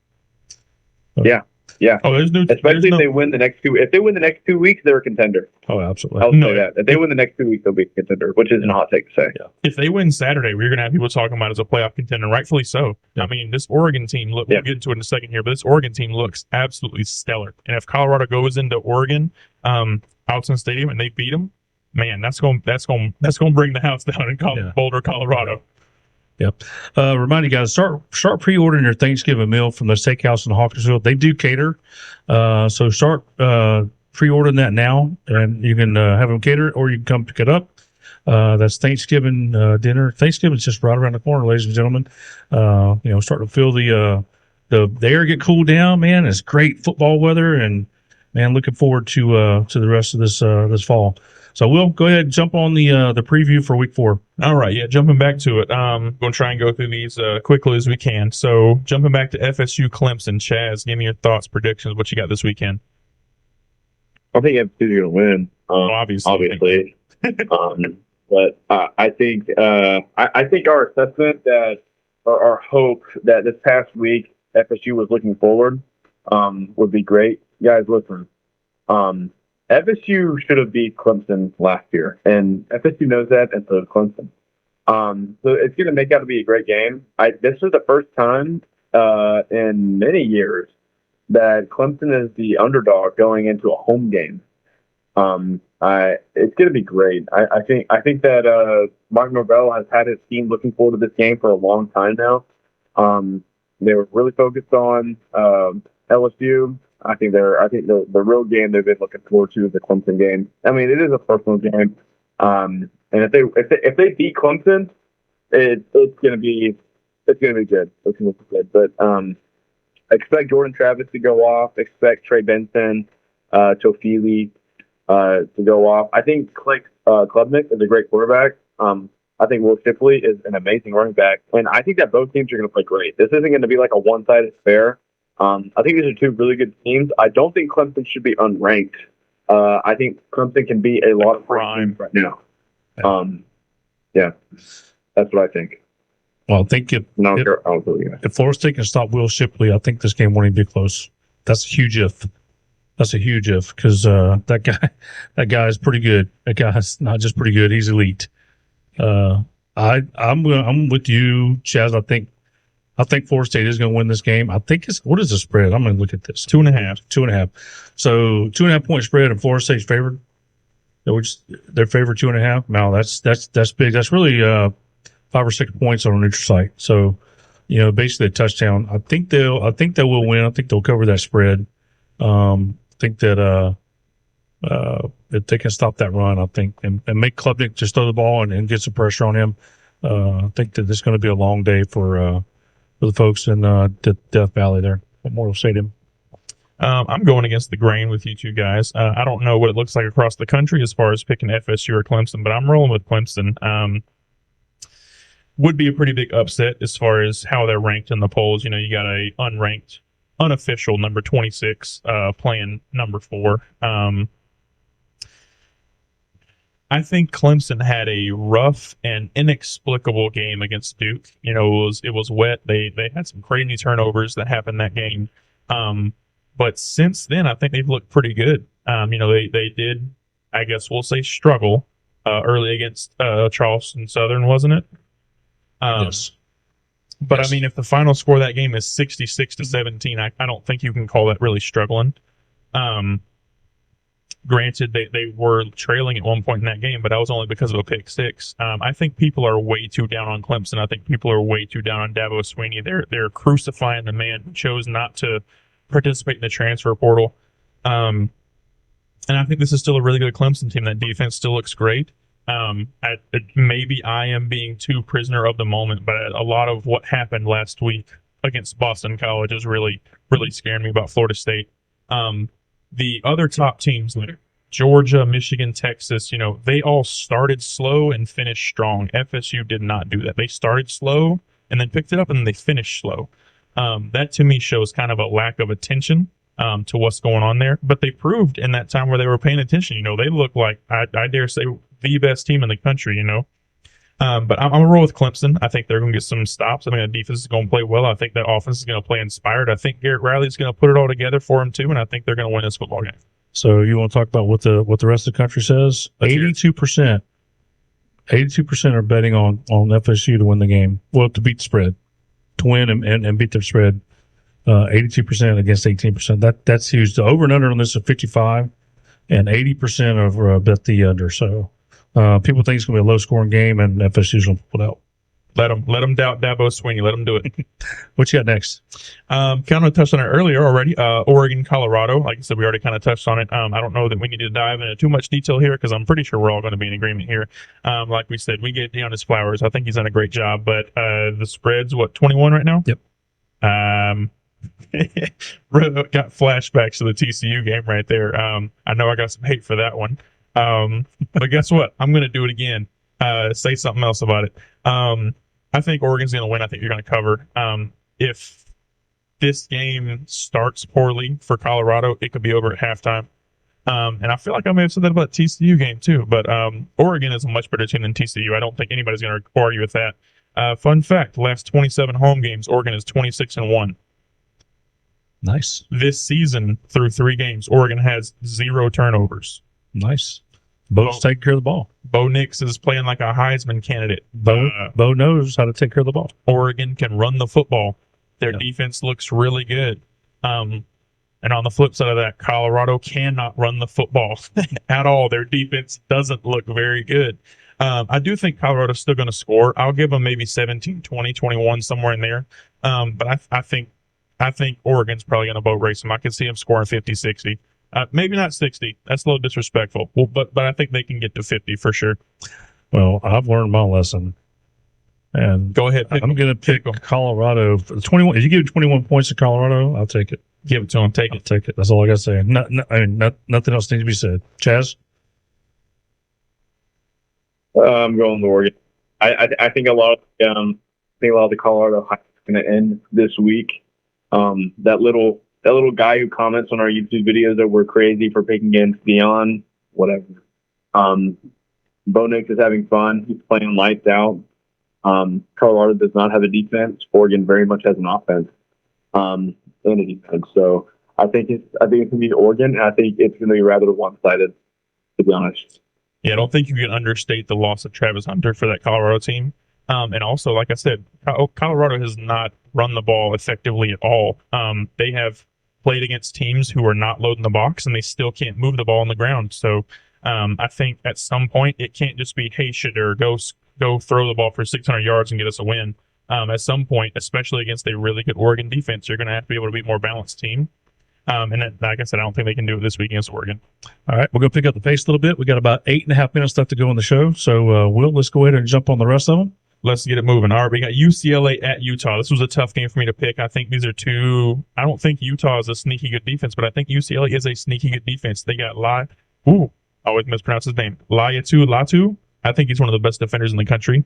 Yeah. Oh, Especially if they win the next 2. If they win the next 2 weeks, they're a contender. Oh, absolutely. I'll say that. If they win the next 2 weeks, they'll be a contender, which isn't a hot take to say. Yeah. If they win Saturday, we're going to have people talking about it as a playoff contender, rightfully so. Yeah. I mean, this Oregon team, we'll get into it in a second here, but this Oregon team looks absolutely stellar. And if Colorado goes into Oregon, Autzen Stadium, and they beat them, man, that's going to bring the house down in Boulder, Colorado. Yep. Remind you guys, start pre-ordering your Thanksgiving meal from the steakhouse in Hawkinsville. They do cater, so start pre-ordering that now, and you can have them cater, or you can come pick it up. That's Thanksgiving dinner. Thanksgiving's just right around the corner, ladies and gentlemen. Starting to feel the air get cooled down. Man, it's great football weather, and man, looking forward to the rest of this fall. So we'll go ahead and jump on the preview for week 4. All right, jumping back to it. I'm going to try and go through these quickly as we can. So jumping back to FSU Clemson, Chaz, give me your thoughts, predictions, what you got this weekend. I think FSU's going to win. Obviously. But I think our assessment that or our hope that this past week FSU was looking forward would be great. Guys, listen. FSU should have beat Clemson last year, and FSU knows that, and so does Clemson. So it's going to make out to be a great game. This is the first time in many years that Clemson is the underdog going into a home game. It's going to be great. I think that Mark Norvell has had his team looking forward to this game for a long time now. They were really focused on LSU. I think the real game they've been looking forward to is the Clemson game. I mean, it is a personal game, and if they beat Clemson, it's gonna be good. It's gonna be good. But expect Jordan Travis to go off. Expect Trey Benson, Tofili to go off. I think Clay Klubnik is a great quarterback. I think Will Shipley is an amazing running back, and I think that both teams are going to play great. This isn't going to be like a one-sided affair. I think these are 2 really good teams. I don't think Clemson should be unranked. I think Clemson can be a lot of teams right now. Yeah. That's what I think. Well, I think if And I don't if, care. I don't really care. if Florida State can stop Will Shipley, I think this game won't even be close. That's a huge if. That's a huge if because that guy is pretty good. That guy's not just pretty good; he's elite. I'm with you, Chaz. I think Florida State is going to win this game. I think what is the spread? I'm going to look at this. 2.5. 2.5. So 2.5 point spread and Florida State's favored. They're favored 2.5. Now that's big. That's really 5 or 6 points on a neutral site. So, basically a touchdown. I think they will win. I think they'll cover that spread. I think that if they can stop that run, I think, and make Klubnik just throw the ball and get some pressure on him, I think that it's going to be a long day for the folks in Death Valley there. Memorial Stadium. I'm going against the grain with you two guys. I don't know what it looks like across the country as far as picking FSU or Clemson, but I'm rolling with Clemson. Would be a pretty big upset as far as how they're ranked in the polls. You got a unranked, unofficial number 26 playing number 4. I think Clemson had a rough and inexplicable game against Duke. It was wet. They had some crazy turnovers that happened that game. But since then, I think they've looked pretty good. They did, I guess we'll say, struggle early against Charleston Southern, wasn't it? Yes. But Yes. I mean, if the final score of that game is 66-17, I don't think you can call that really struggling. Granted, they were trailing at one point in that game, but that was only because of a pick six. I think people are way too down on Clemson. I think people are way too down on Dabo Swinney. They're crucifying the man who chose not to participate in the transfer portal. And I think this is still a really good Clemson team. That defense still looks great. Maybe I am being too prisoner of the moment, but a lot of what happened last week against Boston College is really, really scaring me about Florida State. The other top teams like Georgia, Michigan, Texas, they all started slow and finished strong. FSU did not do that. They started slow and then picked it up and then they finished slow. That to me shows kind of a lack of attention to what's going on there. But they proved in that time where they were paying attention. They look like, I dare say, the best team in the country, But I'm going to roll with Clemson. I think they're going to get some stops. I think the defense is going to play well. I think that offense is going to play inspired. I think Garrett Riley is going to put it all together for him too, and I think they're going to win this football game. So you want to talk about what the rest of the country says? Let's hear it. 82% are betting on FSU to win the game. Well, to beat the spread, to win and beat the spread. 82% against 18%. That's huge. The over and under on this is 55, and 80% of bet the under. So people think it's going to be a low scoring game, and FSU's going to pull it out. Let them doubt Dabo Swinney. Let them do it. What you got next? Kind of touched on it earlier already. Oregon, Colorado. Like I said, we already kind of touched on it. I don't know that we need to dive into too much detail here because I'm pretty sure we're all going to be in agreement here. Like we said, we get Deion his flowers. I think he's done a great job. But the spread's 21 right now? Yep. Got flashbacks to the TCU game right there. I know I got some hate for that one. But guess what? I'm going to do it again. Say something else about it. I think Oregon's going to win. I think you're going to cover. If this game starts poorly for Colorado, it could be over at halftime. And I feel like I may have said that about the TCU game too. But Oregon is a much better team than TCU. I don't think anybody's going to argue with that. Fun fact: last 27 home games, Oregon is 26-1. Nice. This season, through 3 games, Oregon has 0 turnovers. Nice. Bo's taking care of the ball. Bo Nix is playing like a Heisman candidate. Bo knows how to take care of the ball. Oregon can run the football. Their defense looks really good. And on the flip side of that, Colorado cannot run the football at all. Their defense doesn't look very good. I do think Colorado's still going to score. I'll give them maybe 17, 20, 21, somewhere in there. But I think Oregon's probably going to boat race them. I can see them scoring 50, 60. Maybe not 60. That's a little disrespectful. Well, but I think they can get to 50 for sure. Well, I've learned my lesson. And Go ahead. I'm going to pick Colorado. For 21. If you give 21 points to Colorado, I'll take it. Give it to them. Take I'll it. take it. That's all I got to say. Nothing else needs to be said. Chaz? I'm going with Oregon. I think a lot of the Colorado hype is going to end this week. That little guy who comments on our YouTube videos that we're crazy for picking against Deion, whatever. Bo Nix is having fun. He's playing lights out. Colorado does not have a defense. Oregon very much has an offense and a defense. So I think it's going to be Oregon, and I think it's going to be rather one-sided, to be honest. Yeah, I don't think you can understate the loss of Travis Hunter for that Colorado team. And also, like I said, Colorado has not run the ball effectively at all. They have played against teams who are not loading the box, and they still can't move the ball on the ground. So I think at some point it can't just be, hey, Shadur, go throw the ball for 600 yards and get us a win. At some point, especially against a really good Oregon defense, you're going to have to be able to be a more balanced team. And then, like I said, I don't think they can do it this week against Oregon. All right, we're going to pick up the pace a little bit. We got about 8.5 minutes left to go on the show. So, Will, let's go ahead and jump on the rest of them. Let's get it moving. All right, we got UCLA at Utah. This was a tough game for me to pick. I think these are two. I don't think Utah is a sneaky good defense, but I think UCLA is a sneaky good defense. They got I always mispronounce his name. Latu. I think he's one of the best defenders in the country.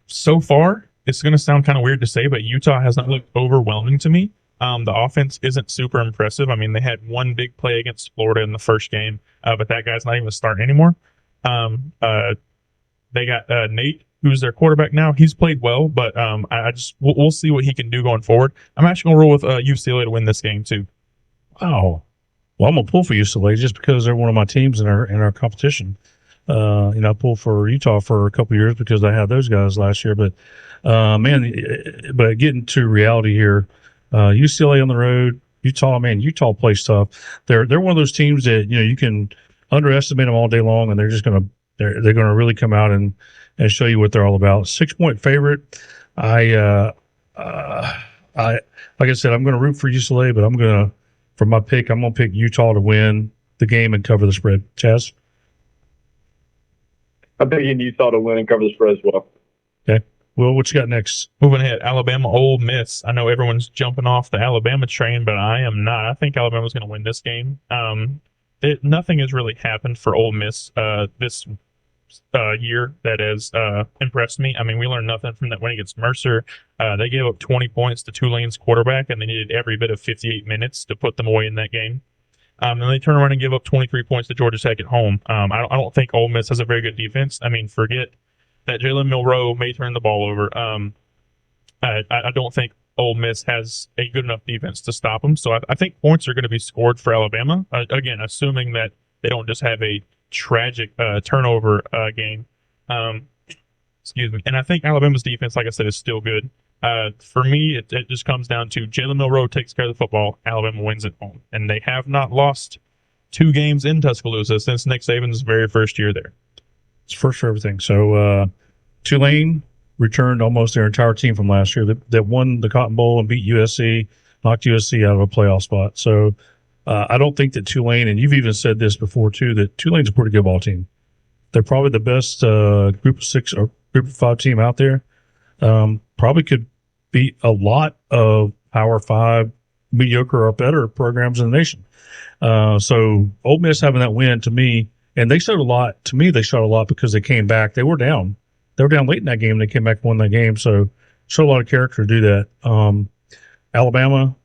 So far, it's going to sound kind of weird to say, but Utah has not looked overwhelming to me. The offense isn't super impressive. I mean, they had one big play against Florida in the first game, but that guy's not even starting anymore. They got Nate, who's their quarterback now. He's played well, but we'll see what he can do going forward. I'm actually going to roll with UCLA to win this game too. Wow. Well, I'm gonna pull for UCLA just because they're one of my teams in our competition. I pulled for Utah for a couple of years because I had those guys last year. But but getting to reality here, UCLA on the road, Utah plays tough. They're one of those teams that you can underestimate them all day long, and they're gonna really come out and show you what they're all about. 6-point favorite. Like I said, I'm gonna root for UCLA, but for my pick, I'm gonna pick Utah to win the game and cover the spread. Chaz? I'm picking Utah to win and cover the spread as well. Okay. Well, what you got next? Moving ahead, Alabama, Ole Miss. I know everyone's jumping off the Alabama train, but I am not. I think Alabama's going to win this game. Nothing has really happened for Ole Miss this year that has impressed me. I mean, we learned nothing from that win against Mercer. They gave up 20 points to Tulane's quarterback, and they needed every bit of 58 minutes to put them away in that game. And they turn around and give up 23 points to Georgia Tech at home. I don't think Ole Miss has a very good defense. I mean, forget that Jalen Milroe may turn the ball over. I don't think Ole Miss has a good enough defense to stop them. So I think points are going to be scored for Alabama. Again, assuming that they don't just have a tragic turnover game. Excuse me. And I think Alabama's defense, like I said, is still good. For me, it just comes down to Jalen Milroe takes care of the football. Alabama wins at home. And they have not lost 2 games in Tuscaloosa since Nick Saban's very first year there. It's first for everything. So Tulane returned almost their entire team from last year that won the Cotton Bowl and beat USC, knocked USC out of a playoff spot. So I don't think that Tulane, and you've even said this before too, that Tulane's a pretty good ball team. They're probably the best group of 6 or group of 5 team out there. Probably could beat a lot of Power 5 mediocre or better programs in the nation. So Ole Miss having that win to me, and they showed a lot. To me, they showed a lot because they came back. They were down. They were down late in that game. They came back and won that game. So showed a lot of character to do that. Alabama,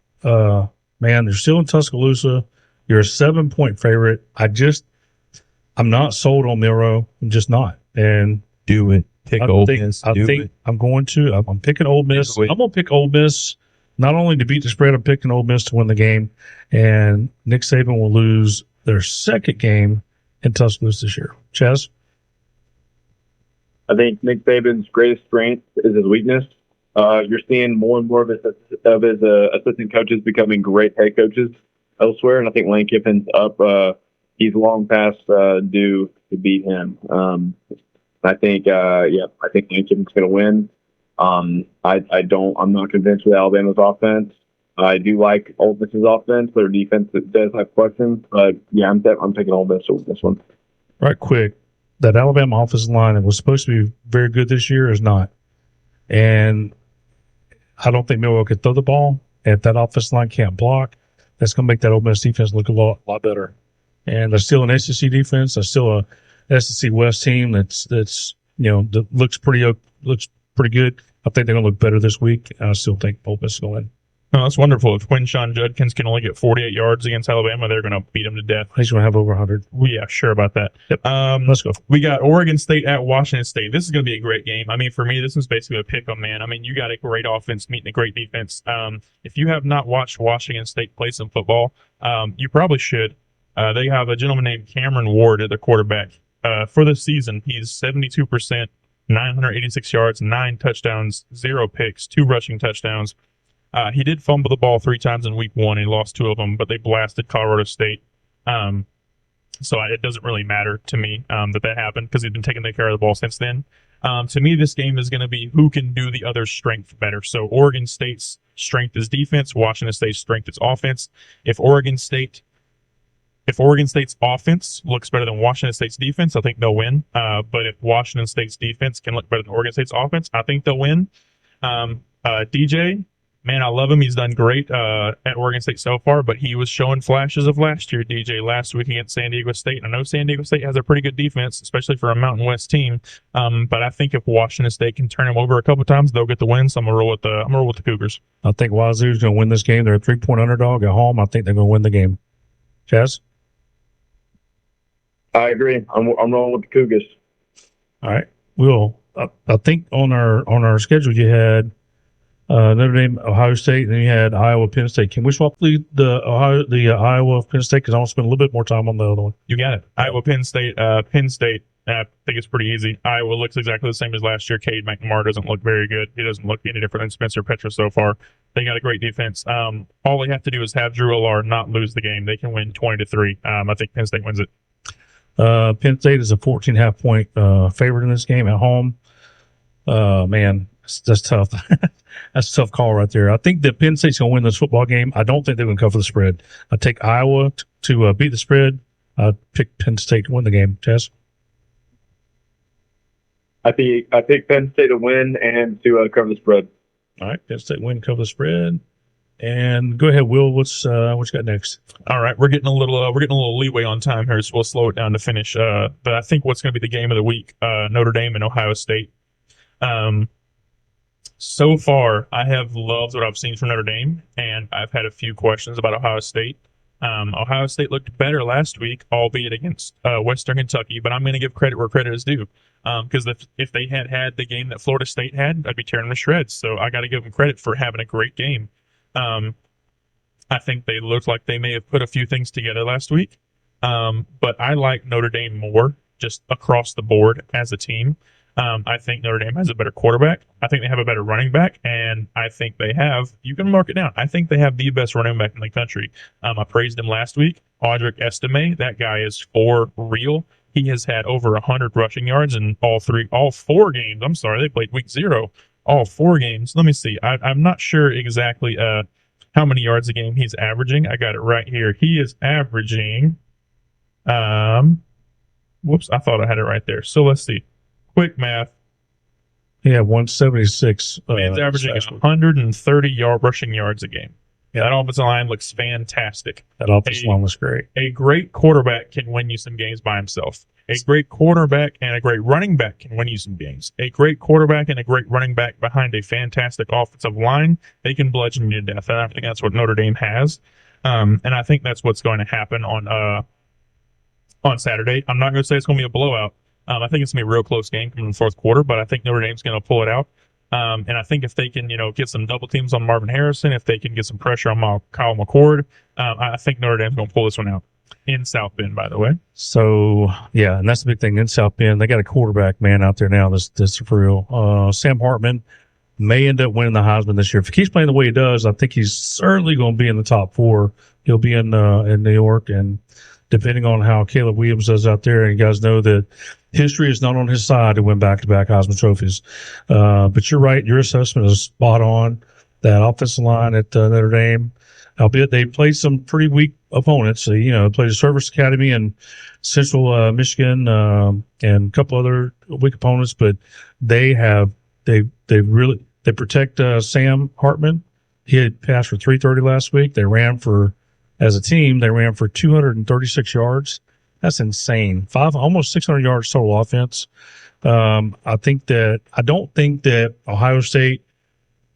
man, they're still in Tuscaloosa. You're a 7-point favorite. I'm not sold on Milroe. I'm just not. And do it. Pick Ole Miss. I'm picking Ole Miss. I'm going to pick Ole Miss not only to beat the spread. I'm picking Ole Miss to win the game. And Nick Saban will lose their second game in Tuscaloosa this year. Chaz? I think Nick Saban's greatest strength is his weakness. You're seeing more and more of his assistant coaches becoming great head coaches elsewhere, and I think Lane Kiffin's up. He's long past due to beat him. I think Lane Kiffin's going to win. I'm not convinced with Alabama's offense. I do like Ole Miss's offense. Their defense does have questions, but yeah, I'm picking Ole Miss with this one. Right quick, that Alabama offensive line that was supposed to be very good this year is not. And I don't think Milroe could throw the ball. If that offensive line can't block, that's going to make that Ole Miss defense look a lot better. And they're still an SEC defense. They're still a SEC West team that looks pretty good. I think they're going to look better this week. I still think Ole Miss is going to win. No, that's wonderful. If Quinshawn Judkins can only get 48 yards against Alabama, they're going to beat him to death. He's going to have over 100. Yeah, sure about that. Yep. Let's go. We got Oregon State at Washington State. This is going to be a great game. I mean, for me, this is basically a pick 'em, man. I mean, you got a great offense meeting a great defense. If you have not watched Washington State play some football, you probably should. They have a gentleman named Cameron Ward at the quarterback. For the season, he's 72%, 986 yards, 9 touchdowns, 0 picks, 2 rushing touchdowns. He did fumble the ball 3 times in week 1. He lost 2 of them, but they blasted Colorado State. So it doesn't really matter to me that happened because he's been taking care of the ball since then. To me, this game is going to be who can do the other's strength better. So Oregon State's strength is defense. Washington State's strength is offense. If Oregon State's offense looks better than Washington State's defense, I think they'll win. But if Washington State's defense can look better than Oregon State's offense, I think they'll win. DJ, man, I love him. He's done great at Oregon State so far, but he was showing flashes of last year, DJ, last week against San Diego State. I know San Diego State has a pretty good defense, especially for a Mountain West team. But I think if Washington State can turn him over a couple times, they'll get the win. So I'm gonna roll with the Cougars. I think Wazoo's going to win this game. They're a 3-point underdog at home. I think they're going to win the game. Chaz? I agree. I'm rolling with the Cougars. All right. I think on our schedule you had Notre Dame, Ohio State, and then you had Iowa, Penn State. Can we swap the Iowa, Penn State? Because I want to spend a little bit more time on the other one. You got it. Iowa, Penn State. Penn State. I think it's pretty easy. Iowa looks exactly the same as last year. Cade McNamara doesn't look very good. He doesn't look any different than Spencer Petra so far. They got a great defense. All they have to do is have Drew Allar not lose the game. They can win 20-3. I think Penn State wins it. Penn State is a 14.5 point favorite in this game at home. Man, that's tough. That's a tough call right there. I think that Penn State's going to win this football game. I don't think they're going to cover the spread. I take Iowa to beat the spread. I pick Penn State to win the game. Chaz? I pick Penn State to win and to cover the spread. All right, Penn State win, cover the spread. And go ahead, Will. What you got next? All right, we're getting a little leeway on time here, so we'll slow it down to finish. But I think what's going to be the game of the week: Notre Dame and Ohio State. So far, I have loved what I've seen from Notre Dame, and I've had a few questions about Ohio State. Ohio State looked better last week, albeit against Western Kentucky, but I'm going to give credit where credit is due. Because if they had the game that Florida State had, I'd be tearing them to shreds. So I got to give them credit for having a great game. I think they looked like they may have put a few things together last week. But I like Notre Dame more just across the board as a team. I think Notre Dame has a better quarterback. I think they have a better running back. And I think they have, you can mark it down, I think they have the best running back in the country. I praised him last week. Audric Estime, that guy is for real. He has had over 100 rushing yards in all 4 games. I'm sorry, they played week 0. All 4 games. Let me see. I'm not sure exactly how many yards a game he's averaging. I got it right here. He is averaging. Whoops, I thought I had it right there. So let's see. Quick math. Yeah, 176. He's averaging 130 rushing yards a game. Yeah, that offensive line looks fantastic. That offensive line looks great. A great quarterback can win you some games by himself. A great quarterback and a great running back can win you some games. A great quarterback and a great running back behind a fantastic offensive line, they can bludgeon you to death. And I think that's what Notre Dame has. And I think that's what's going to happen on Saturday. I'm not going to say it's going to be a blowout. I think it's going to be a real close game coming in the fourth quarter, but I think Notre Dame's going to pull it out. And I think if they can, get some double teams on Marvin Harrison, if they can get some pressure on Kyle McCord, I think Notre Dame's going to pull this one out. In South Bend, by the way. So, yeah, and that's the big thing. In South Bend, they got a quarterback, man, out there now that's for real. Sam Hartman may end up winning the Heisman this year. If he keeps playing the way he does, I think he's certainly going to be in the top 4. He'll be in New York, and depending on how Caleb Williams does out there, and you guys know that history is not on his side to win back-to-back Heisman trophies. But you're right. Your assessment is spot on. That offensive line at Notre Dame, albeit they played some pretty weak opponents. They played a Service Academy in Central Michigan and a couple other weak opponents, but they protect Sam Hartman. He had passed for 330 last week. As a team, they ran for 236 yards. That's insane. Almost 600 yards total offense. I don't think that Ohio State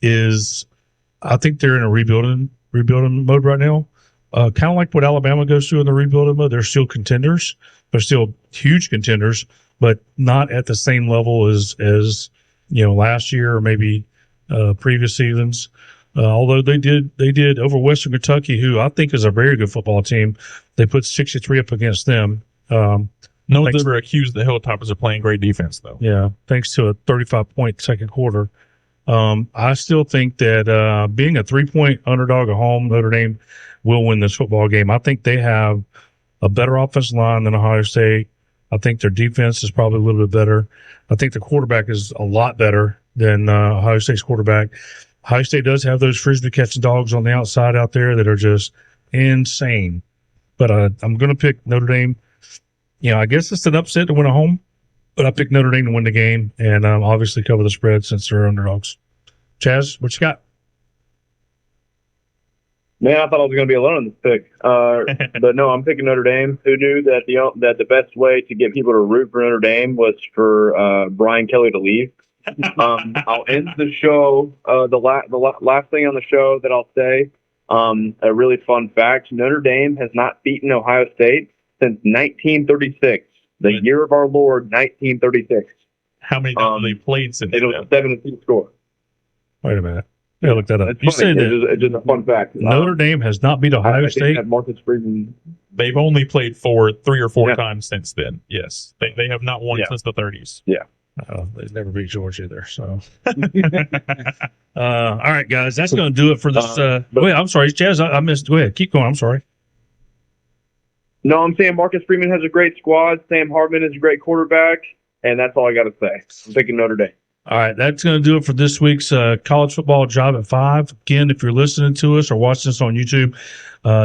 is I think they're in a rebuilding mode right now. Kind of like what Alabama goes through in the rebuilding mode. They're still contenders. They're still huge contenders, but not at the same level as last year or maybe previous seasons. Although they did over Western Kentucky, who I think is a very good football team. They put 63 up against them. No one's ever accused the Hilltoppers of playing great defense, though. Yeah, thanks to a 35-point second quarter. I still think that being a 3-point underdog at home, Notre Dame will win this football game. I think they have a better offensive line than Ohio State. I think their defense is probably a little bit better. I think the quarterback is a lot better than Ohio State's quarterback. Ohio State does have those Frisbee catching dogs on the outside out there that are just insane. But I'm going to pick Notre Dame. I guess it's an upset to win at home, but I picked Notre Dame to win the game and obviously cover the spread since they're underdogs. Chaz, what you got? Man, I thought I was going to be alone in this pick. But no, I'm picking Notre Dame. Who knew that the best way to get people to root for Notre Dame was for Brian Kelly to leave? I'll end the show. The last thing on the show that I'll say, a really fun fact: Notre Dame has not beaten Ohio State since 1936, the year of our Lord, 1936. How many times have they played since it was a 7-2 score. Wait a minute. Yeah, look that up. It's You funny. said that It's just a fun fact. Notre Dame has not beat I Ohio think State. that Marcus Freeman. They've only played 3 or 4 Yeah. times since then. Yes, they have not won Yeah. since the 30s. They've never beat Georgia either. So, all right, guys, that's going to do it for this. Wait, I'm sorry, Chaz. I missed. Go ahead, keep going. I'm sorry. No, I'm saying Marcus Freeman has a great squad. Sam Hartman is a great quarterback, and that's all I got to say. I'm picking Notre Dame. All right, that's going to do it for this week's College Football Job at 5. Again, if you're listening to us or watching us on YouTube,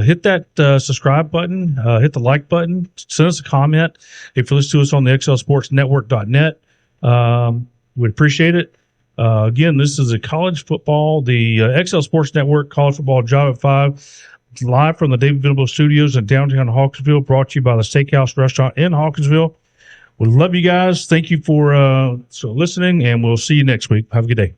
hit that subscribe button, hit the like button, send us a comment. If you listen to us on the xlsportsnetwork.net, we'd appreciate it. Again, this is the XL Sports Network College Football Job at 5, live from the David Venable Studios in downtown Hawkinsville, brought to you by the Steakhouse Restaurant in Hawkinsville. We love you guys. Thank you for listening, and we'll see you next week. Have a good day.